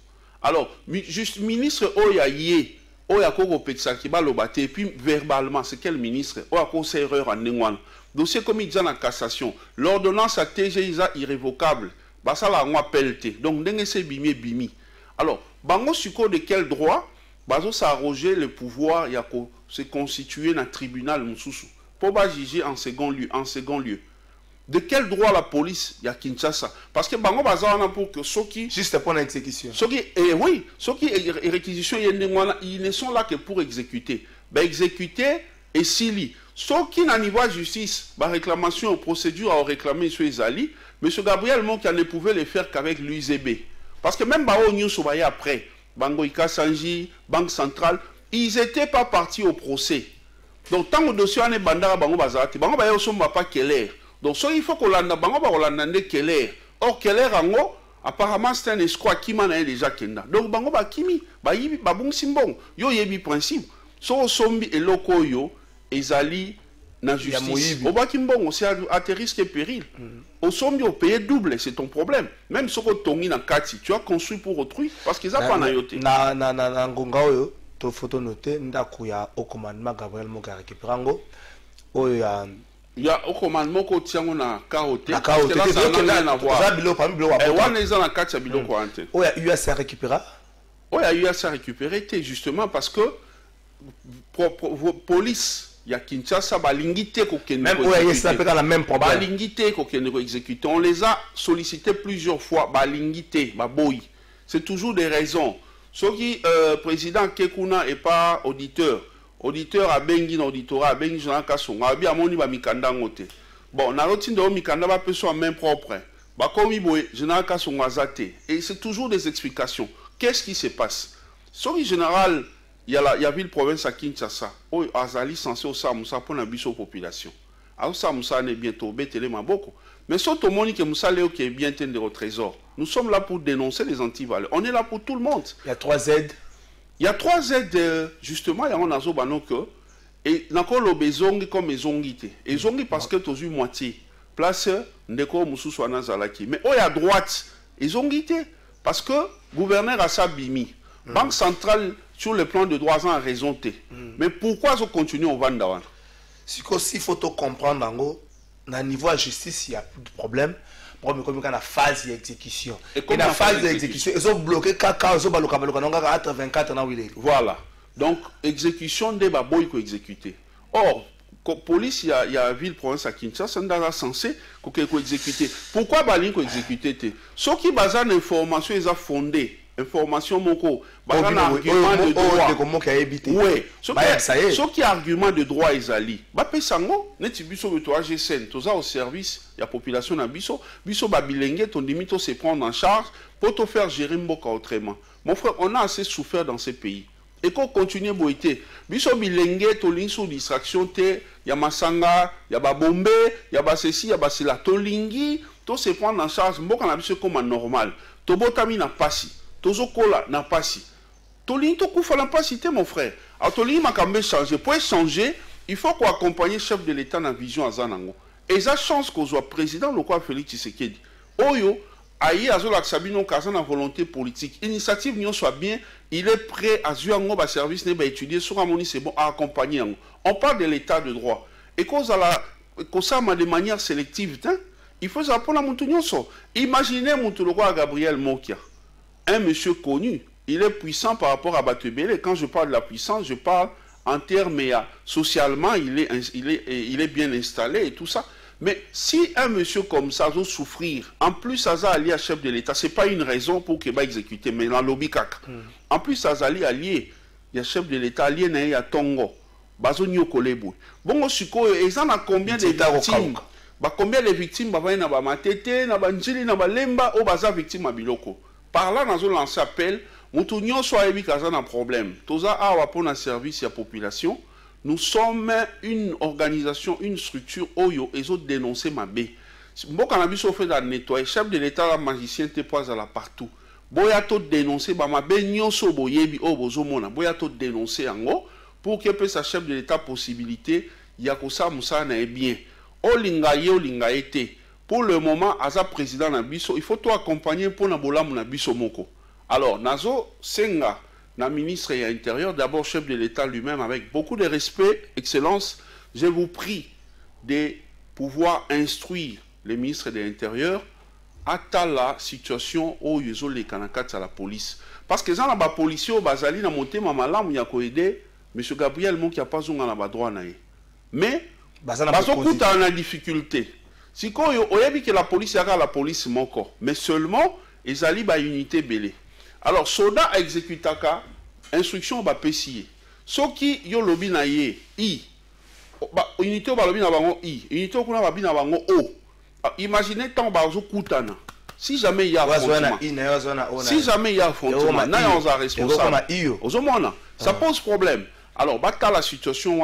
Alors, juste ministre Oyaye, Oyakoko Petsakiba Lobate, et puis verbalement, c'est quel ministre Oyako c'est erreur en Nengwan. Dossier commis dans la cassation. L'ordonnance à TGISA irrévocable. Bah ça là, on appelle T. Donc, dengue c'est bimi. Alors, bango suko de quel droit bazo s'arroger le pouvoir yako se constituer dans le tribunal Moussoussou pour pas juger en second lieu. De quel droit la police y a Kinshasa? Parce que bango bazana pour que ceux qui juste pour l'exécution. Ceux qui réquisition ils ne sont là que pour exécuter. Ben exécuter et s'ili. Ceux qui n'ont niveau justice, ba réclamation procédure à réclamer sur les alliés, M. Gabriel Monkia ne pouvait le faire qu'avec l'UZB. Parce que même Bao News après, Bango Ika Sanji, Banque Centrale, ils n'étaient pas partis au procès. Donc tant que le dossier est bandara Bango Bazati, Bango Bayo Somba pas Keller. Donc il faut qu'on lande Bango Baolande Keller. Or Keller Ango, apparemment c'est un escroc qui m'a déjà Kenda. Donc Bango Bakimi, Bayibi Babung Simbong, Yo Yebi principe. So Sombi et Loko Yo, Ezali na justice. Au Bakimbong, c'est à tes risques et périls. Au sommet, au payé double, c'est ton problème. Même si tu as Kati, tu as construit pour autrui, parce qu'ils n'ont pas nayoté. Na Ngongaoyo, tu photo noté, Ndakuya au commandement Gabriel Moka récupérango. Il y a au commandement qui tient na Kaoté. Na Kaoté, ça n'a rien à voir. Ça bilo parmi bilo. Et on est dans la Kati, bilo quoi. Oh, il y a UAC récupéra. Oh, il y a UAC récupéré, justement parce que police. Il y a Kinshasa, balingité qu'on même ça peut être la même problème. Balingité qu'on exécute. On les a sollicités plusieurs fois. Balingité, baboy. C'est toujours des raisons. Ce qui président Kekuna et pas auditeur. Auditeur a bengi auditorat a bengi Jean Kassonga. A bien moni ba mikanda ngote. Bon, na routine de mikanda ba peso en main propre. Ba komi boy Jean Kassonga zate. Et c'est toujours des explications. Qu'est-ce qui se passe? Ce qui général il y a ville province à Kinshasa. Oh, Azali censé au Samoussa pour la population. Ah, Samoussa n'est bientôt bételé maboko. Mais surtout, Monique Moussa Léo qui est bien tenu au trésor. Nous sommes là pour dénoncer les antivaleurs. On est là pour tout le monde. Il y a 3 aides. Il y a 3 aides, justement, il y a un azo banoko. Et encore le bezongi comme ezongité. Ezongi parce que tu as eu moitié. Place, ndeko Moussou Soana Zalaki. Mais oh, il y a droite. Ezongité. Parce que gouverneur a sa bimi. Banque centrale, sur le plan de droits, en raison T. Mais pourquoi on continue au Vandawan? Si il faut comprendre, à niveau de justice, il y a plus de problème. Comme la phase d'exécution. Et la phase d'exécution, ils ont bloqué Kaka, ils ont bloqué 24 ans. Voilà. Donc, exécution des baboy qui exécuté. Or, police, il y a ville province à Kinshasa, c'est censé exécuter. Pourquoi Balin qui exécuté? Ceux qui basent l'information, ils ont fondé. Information moko un argument de droit oui ce qui argument de droit ezali ba pesango neti biso beto AGSN toza au service ya population na biso ba bilenge ton limite se prendre en charge pour te faire gérer mboka autrement. Mon frère, on a assez souffert dans ces pays et qu'on continue boité biso bilenge to ling sous distraction te ya masanga ya ba bombe ya ba ceci ya ba cela to lingi to se prendre en charge mboka na biso comme normal to botami na pasi Tozokola n'a pas si. Tolini to kufa n'a pas cité mon frère. Alors Tolini m'a quand même changé. Pour changer, il faut qu'on accompagne le chef de l'État dans la vision à Zanango. Et ça chance qu'on soit président le quoi Félix Tshisekedi. Oyo aïe azola sabino kazana volonté politique. Initiative n'y soit bien, il est prêt à jouer un service n'est pas étudié sur un c'est bon à accompagner. On parle de l'État de droit. Et qu'on ça de manière sélective, il faut apprendre à Montounioso. Imaginez Montouloua Gabriel Mokia. Un monsieur connu, il est puissant par rapport à Batebele. Quand je parle de la puissance, je parle en termes socialement, il est bien installé et tout ça. Mais si un monsieur comme ça doit souffrir, en plus ça va allié à chef de l'État, ce n'est pas une raison pour qu'il va exécuter, mais dans lobby kaka. En plus ça va allié, il y a chef de l'État allié il y a Tongo, Bazonio Kolebu. Bon, ils en a combien de victimes? Combien de victimes? Il y a Matete, il y a Njili, il y a Lemba, il y a victimes à Biloko. Par là, nous avons lancé appel, nous avons un problème. Nous avons un service à la population. Nous sommes une organisation, une structure, Oyo, et autres dénoncé ma baie. Si vous avez fait de nettoyer, chef de l'État, la magicien, te poise à la partout. Boyato dénoncé, ma baie, nyonso boyebi, bozomona. Boyato dénoncé en haut, pour que puisse chef de l'État possibilité, yakosa moussa na bien. Olinga été. Pour le moment, Aza président Nabiso, il faut tout accompagner pour Nabola Nabiso Moko. Alors, Nazo Senga, la ministre et l'Intérieur, d'abord chef de l'État lui-même, avec beaucoup de respect, Excellence, je vous prie de pouvoir instruire les ministres de l'Intérieur à la situation où ils ont les canacats à la police. Parce que dans la police, bazali na monté mamalam ya ko aider M. Gabriel Mon qui a pas zonga na droit na. Mais bazo kuta na difficulté. Si ko oyebi que la police yaka la police moko, mais seulement ezali ba unité belé. Alors soda exécutaka instruction ba pesier. Soki yo lobi na ye i ba unité ba lobi na bango i, unité kuna ba bi na bango o. Imaginez tant bazo kutana. Si jamais il y a affrontement, si jamais il y a affrontement, ça pose problème. Alors, la situation,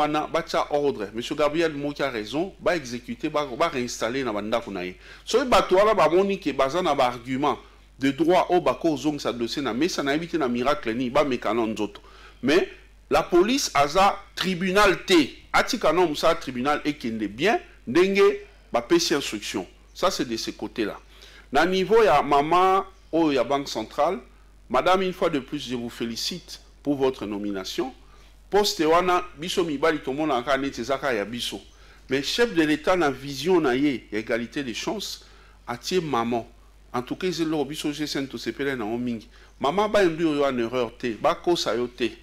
ordre. M. Gabriel Moki a raison, va exécuter, va réinstaller dans banda kunaye. So bato ala ba moni ke baza na ba argument de droit au bako zong sa dossier na mais ça n'a évité na miracle ni ba mekano nzoto. Mais la police aza tribunal T. Atika non ça tribunal et kende bien ndenge ba pesi instruction. Ça c'est de ce côté-là. Na niveau, il y a maman, il y a Banque Centrale. Madame, une fois de plus, je vous félicite pour votre nomination. Poste wana, biso mibali tomona aka nete zaka ya biso. Mais chef de l'État na vision na ye, égalité des chances, atie maman. En tout cas, c'est le biso G5 to sepele na omingi. Maman ba ndu yo en erreur te, ba kosa yo te.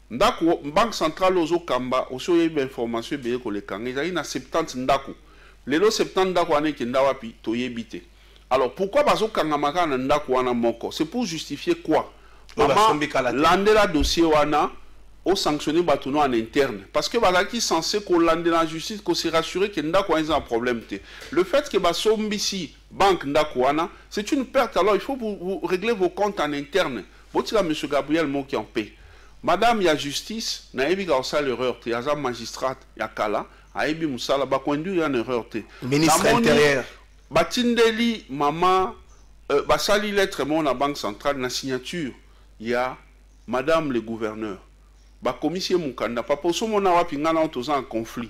Ndako Banque Centrale ozo kamba, oso ye information be ko le kanga, ezali na 70 ndako. Lelo 70 ndako ane kenda wapi to yebite. Alors, pourquoi bazo kangamaka na ndako wana moko? C'est pour justifier quoi? Maman, lande la dossier wana, au sanctionner batono en interne. Parce que bazaki censé qu'on lande la justice, qu'on s'est rassuré que ndako wana a un problème. Le fait que basombisi banque ndako wana, c'est une perte. Alors, il faut vous régler vos comptes en interne. Botila M. Gabriel Moki en paix. Madame, il y a justice, na ebi ga osala erreur te, yaza magistrate, ya kala, a ebi musala, ba kondu ya erreur te. Ministre intérieur. Batindeli maman basali lettre mon la Banque Centrale na signature il y a madame le gouverneur ba commissaire mukanda papa so mona wapi ngana otoza en conflit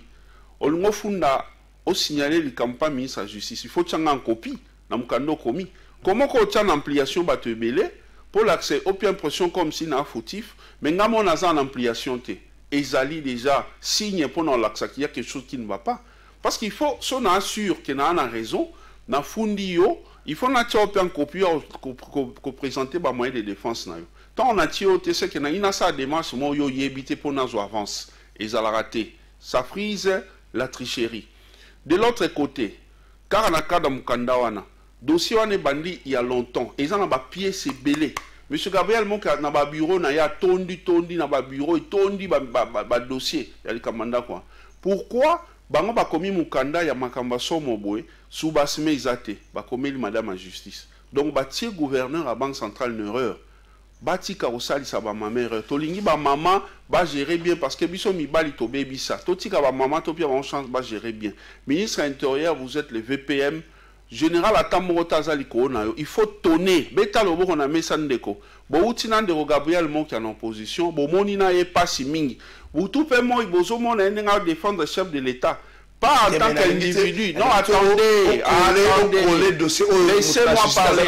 olingo funda o signaler le campagne ministre de la justice il faut tchanga en copie na mukando komi comment ko tchana ampliation bato ebele pour l'accès au bien impression comme si na fautif mais ngamo na za en ampliation te ezali déjà signe pour non l'accès qu'il y a quelque chose qui ne va pas parce qu'il faut son assure que na raison na fundi yo, il faut na tia en copie ko présenter ba moyen de défense na yo. Tant on a tia te c'est que na ina sa démarche mo yo yebité pour na zo avance et ça l'a raté. Ça frise la tricherie. De l'autre côté, car na kada mukanda wana, dossier wana bandi il y a longtemps, et ça na ba pièce belé. Monsieur Gabriel Moka na ba bureau na ya tondi na ba bureau et tondi ba dossier, ya li kamanda quoi. Pourquoi bango ba komi mukanda ya makamba somo boy sous basme izate ba komi madame en justice donc ba tie gouverneur à Banque Centrale une erreur bati karosali sa ba mère tolingi ba maman ba gérer bien parce que biso mibali to bebisa to tika ba maman to pia ba chance ba gérer bien ministre intérieur vous êtes le VPM général atamorota zali ko na yo il faut tonner beta lobo ko na mesa ndeko bo utina ndeko Gabriel Moki en opposition bo moni na ye pasi mingi vous tout fait moi bozo mon à défendre le chef de l'État pas en tant qu'individu non attendez laissez-moi parler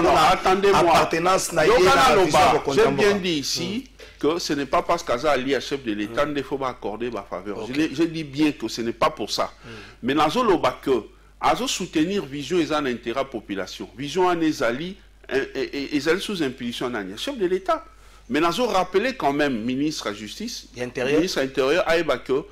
non attendez-moi j'ai bien dit ici que ce n'est pas parce qu'Aza Ali est chef de l'État qu'il faut accorder ma faveur je dis bien que ce n'est pas pour ça mais dans le bas que Azo soutenir vision et un intérêt population vision en ezali et sous impulsion d'un chef de l'État mais nous avons rappelé quand même ministre de la Justice ministre de l'Intérieur aïba que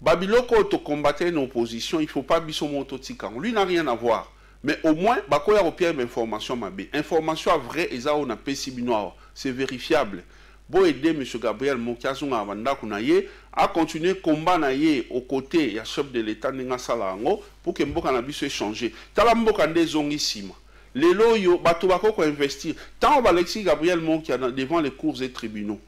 Babiloko to combattre une opposition il faut pas biso mototika lui n'a rien à voir mais au moins bakoya repère information mabé information vraie et ça on a pesi noir c'est vérifiable bon aider M. Gabriel Mokiazunga Wanda Kunaye à continuer combat naye aux côtés ya chef de l'État ninga salango pour que mboka na biso échanger tala mboka ndezongisima les loyaux bato bako investir tant Alexis Gabriel Moki devant les cours et tribunaux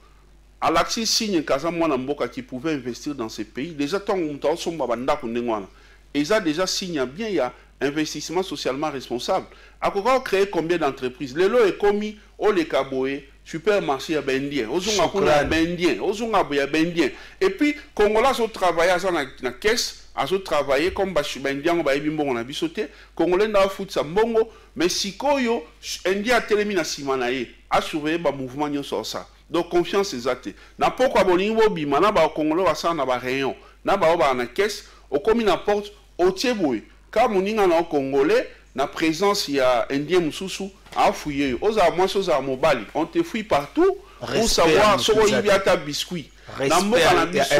Alexis signe kaza mwana mboka qui pouvait investir dans ces pays déjà tant on somba banda kundengwana et ça déjà signe bien il y a investissement socialement responsable à quoi créer combien d'entreprises les lots est commis au les kaboé supermarché à bendien ozunga kuna bendien ozunga boya bendien et puis congolais au travailler na caisse azo travailler comme bendien ba ebi mbongo na bisoté congolais na foot sa mbongo mais sikoyo india telemi na simana ye à surveiller le mouvement sur ça. Donc confiance exacte. Na pourquoi bolingo bima na ba Congolais wa ça na ba rayon. Na ba na caisse au comme n'importe au tieboui. Car moninga na Congolais na présence il y a indien mususu a fouiller. Oza moi oza mobali. On te fouille partout pour savoir ce qu'il y a ta biscuit. Na mboka na biso.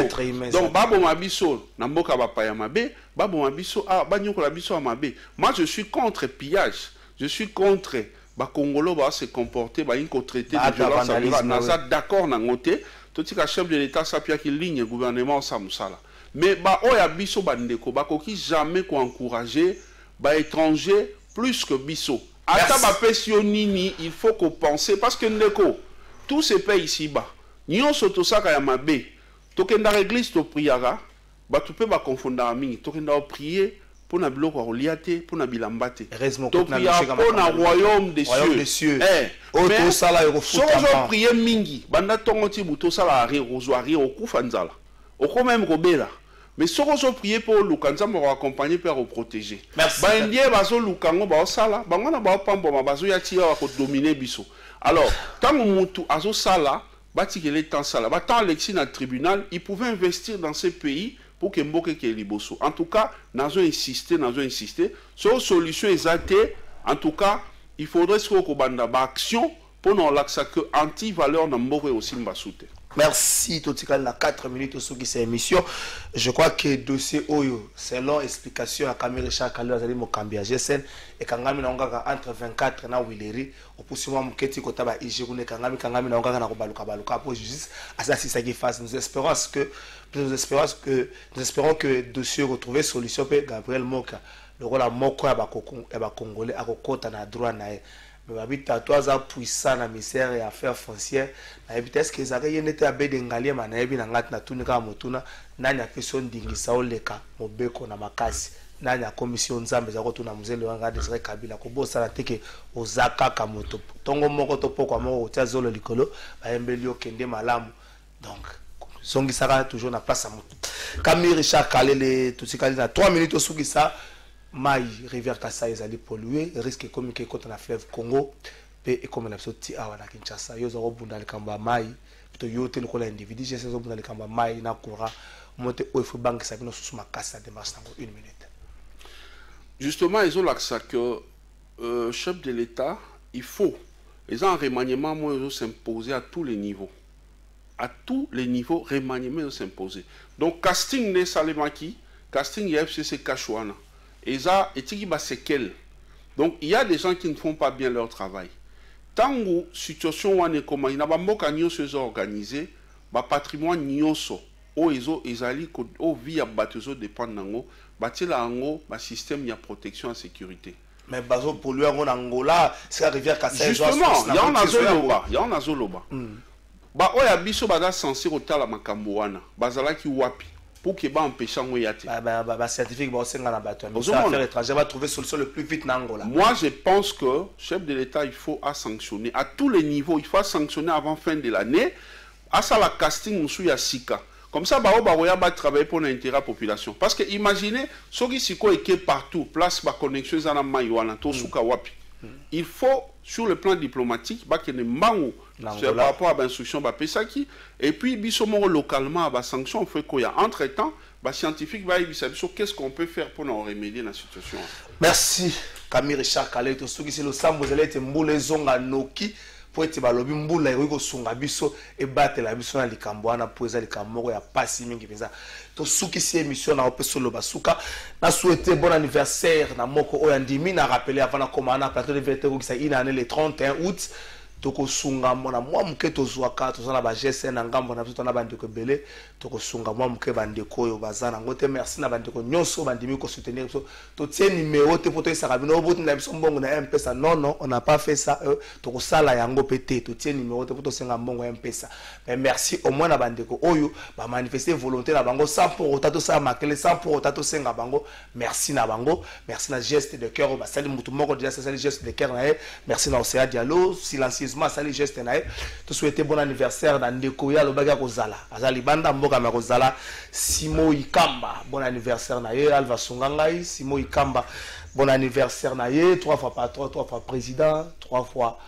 Donc babo mabiso na mboka ba pa ya mabe, babo mabiso ah ba nyoko la biso mabe. Moi je suis contre pillage. Je suis contre ba Congolais va se comporter ba inko traiter de violence na d'accord na ngote tout ka chef de l'état sapia qui ligne gouvernement sa musala mais ba oya biso bandeko ba koki jamais ko encourager ba étranger plus que biso ata ba pensionnini il faut qu'on pense parce que ndeko tous ces pays ici bas nyonso to saka ya mabe to kenda église to priara ba tu peux ba confondre mingi to kenda prier pour na biloko ya kolia te pour na bilamba te topriya pour na royaume des cieux mais soki ozopriye mingi banda ntongo ti butu osala ari ozwa ari okufa nzala oko même kobela mais soki ozopriye mpo oluka nzambe akoaccompagne mpe akoprotege baindien bazoluka yango baosala bango na baopambwama bazoya ti awa kodomine biso alors ntango mutu azosala batikele temps sala batant alexi na tribunal il pouvait investir dans ce pays pour que Mboke ke liboso. En tout cas, nous avons insisté. Sur solution exacte, en tout cas, il faudrait que nous ayons une action pour nous l'accès que anti-valeur dans Mboke aussi mbasoute. Merci, Totikal, na 4 minutes sur cette émission. Je crois que le dossier Oyo, selon explication à Camille Richard Kalou, Azali Mokambia GSN, et Kangami Nangaka entre 24 na Wileri, au poussement Muketi Kotaba Ijirune, Kangami Nangaka na Baluka pour justice, à ça, c'est ça qui fasse. Nous espérons que le dossier retrouve solution pour Gabriel Moka, le rôle à Moko et à Congolais, à Kokota na droit na mais babita toza puissant na misère et affaires foncières na est-ce que ezaka yenete abe dengalie mana yebi na ngati na tunika motuna nani apeso ndingisa oleka mobeko na makasi nani a commission nzambe za kotuna muzele wanga Desire Kabila ko bosala teke ozaka ka moto tongo moko to poko moko tia zolo likolo ba embeli okende malamu donc songisaka toujours na place à moto Camille Richard Kalele tutikali na 3 minutes osukisa Maï, rivière Kassai, ils allaient polluer, risque comme que contre la fleuve Congo, et comme on a sorti à Kinshasa, ils ont rebu dans le Kamba Maï, plutôt yoté le col individu, j'ai saisi dans le Kamba Maï, na Kora, monter au Fou Bank, ça vient sous ma casse, ça démarche dans 1 minute. Justement, ils ont l'accès que chef de l'État, il faut, ils ont un remaniement, moi, ils ont s'imposer à tous les niveaux. À tous les niveaux, remaniement, ils ont s'imposer. Donc, casting ne Salemaki, casting FCC Kachouana. Et ça, c'est quel? Donc, il y a des gens qui ne font pas bien leur travail. Tant que la situation est comme il n'y a pas de choses organisées, le patrimoine nyonso, ils allaient au via bateau dépendant le système de protection et sécurité. Mais bazo polluer en Angola, c'est la rivière Kassai. Justement, il y en a Zoloba. Ba oya biso bada censé otala makambo wana, bazala ki wapi. Pour que ba empêcher ngoyate. Ba certificat ba senga na bato. Affaires étrangères va trouver solution le plus vite en Angola. Moi je pense que chef de l'État il faut sanctionner à tous les niveaux, il faut sanctionner avant fin de l'année. À ça la casting musu ya sika. Comme ça ba oya ba travailler pour l'intérêt de la population. Parce que imaginez soki siko eke partout, place ba connexion za mai wana to suka wapi. Il faut sur le plan diplomatique ba que ne mango par rapport à l'instruction Pesaki et puis bisomoro localement à sanction fait quoi entre temps scientifique va qu'est-ce qu'on peut faire pour nous remédier la situation. Merci Camille Richard Kalele to soki c'est le sambo zelete mbule zonga noki pour être balobi mbula iko sunga biso e batela biso na likambo wana pour eza likambo ya pasi mingi peza to suki si émission na opeso lo basuka na souhaiter bon anniversaire na moko oyandimi na rappeler avant na komana plateau de vérité ko ça une année le 31 août toko sunga mona mwa muke tozwaka tozana ba GSN na ngambo na biso na bandeko belé toko sunga mwa muke bandeko yo bazana ngote merci na bandeko nyonso bandimi ko soutenir biso to tie numéro te poto isaka bino botu na biso mbongo na M-Pesa non on n'a pas fait ça toko sala yango pété to tie numéro te poto senga mbongo M-Pesa mais merci au moins na bandeko oyo ba manifester volonté na bango sans pour autant to ça makele sans pour autant to senga bango merci na bango merci na geste de cœur ba sali mutu moko déjà ça sali geste de cœur na merci na Océa Diallo silencieusement sali geste na to souhaiter bon anniversaire na ndeko ya lobaga kozala azali banda mboka ma kozala Simo Ikamba bon anniversaire na Alva Sungangai Simo Ikamba bon anniversaire na 3 fois patron 3 fois président 3 fois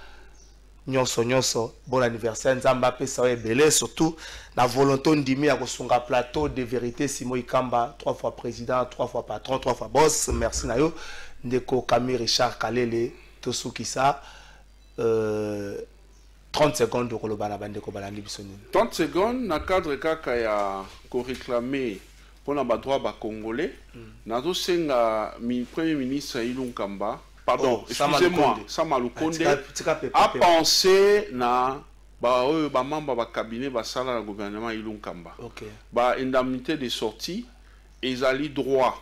nyonso bon anniversaire nzamba pesa ebele surtout la volonté ndimi ya kosunga plateau de vérité Simo Ikamba 3 fois président 3 fois patron 3 fois boss merci na yo ndeko Camille Richard Kalele tosukisa 30 secondes de kolobana bandeko balandi bisoni 30 secondes na cadre kaka ya ko réclamer pour na ba droit ba congolais nazo senga premier ministre Ilunga Kamba pardon excusez-moi Sama Lukonde a pensé na ba membre ba cabinet ba sala na gouvernement Ilunga Kamba ba indemnité de sortie ezali droit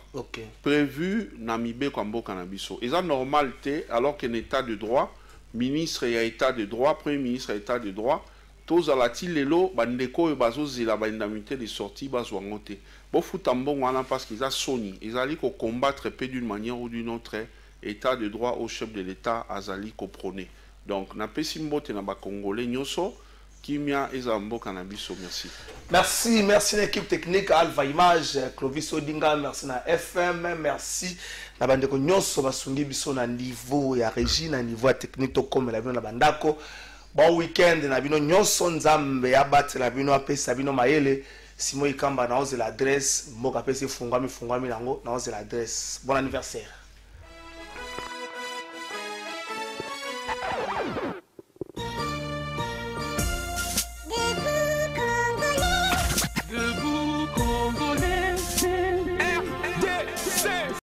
prévu na mibe kwa mboka na biso eza normalité alors qu'un état de droit ministre et état de droit, premier ministre et état de droit, tous à la tilelo, bandeko et bazozi la indemnité de sortie, bazouangote. Bon foutambon wana parce qu'ils a soni, ils allaient combattre d'une manière ou d'une autre état de droit au chef de l'état azali ko prôner. Donc na pesimbote na ba congolais nyoso kimia ezambo kanabiso merci. Merci l'équipe technique Alpha Image, Clovis Odinga, merci na FM, merci na bandeko nyonso basungi biso na niveau ya régie na niveau ya technique to comme la bino na bandako. Bon week-end na bino nyonso nzambe ya batela bino apesa bino mayele Simo Ikamba na oze l'adresse mboka pesi fungwami nango na oze l'adresse. Bon anniversaire.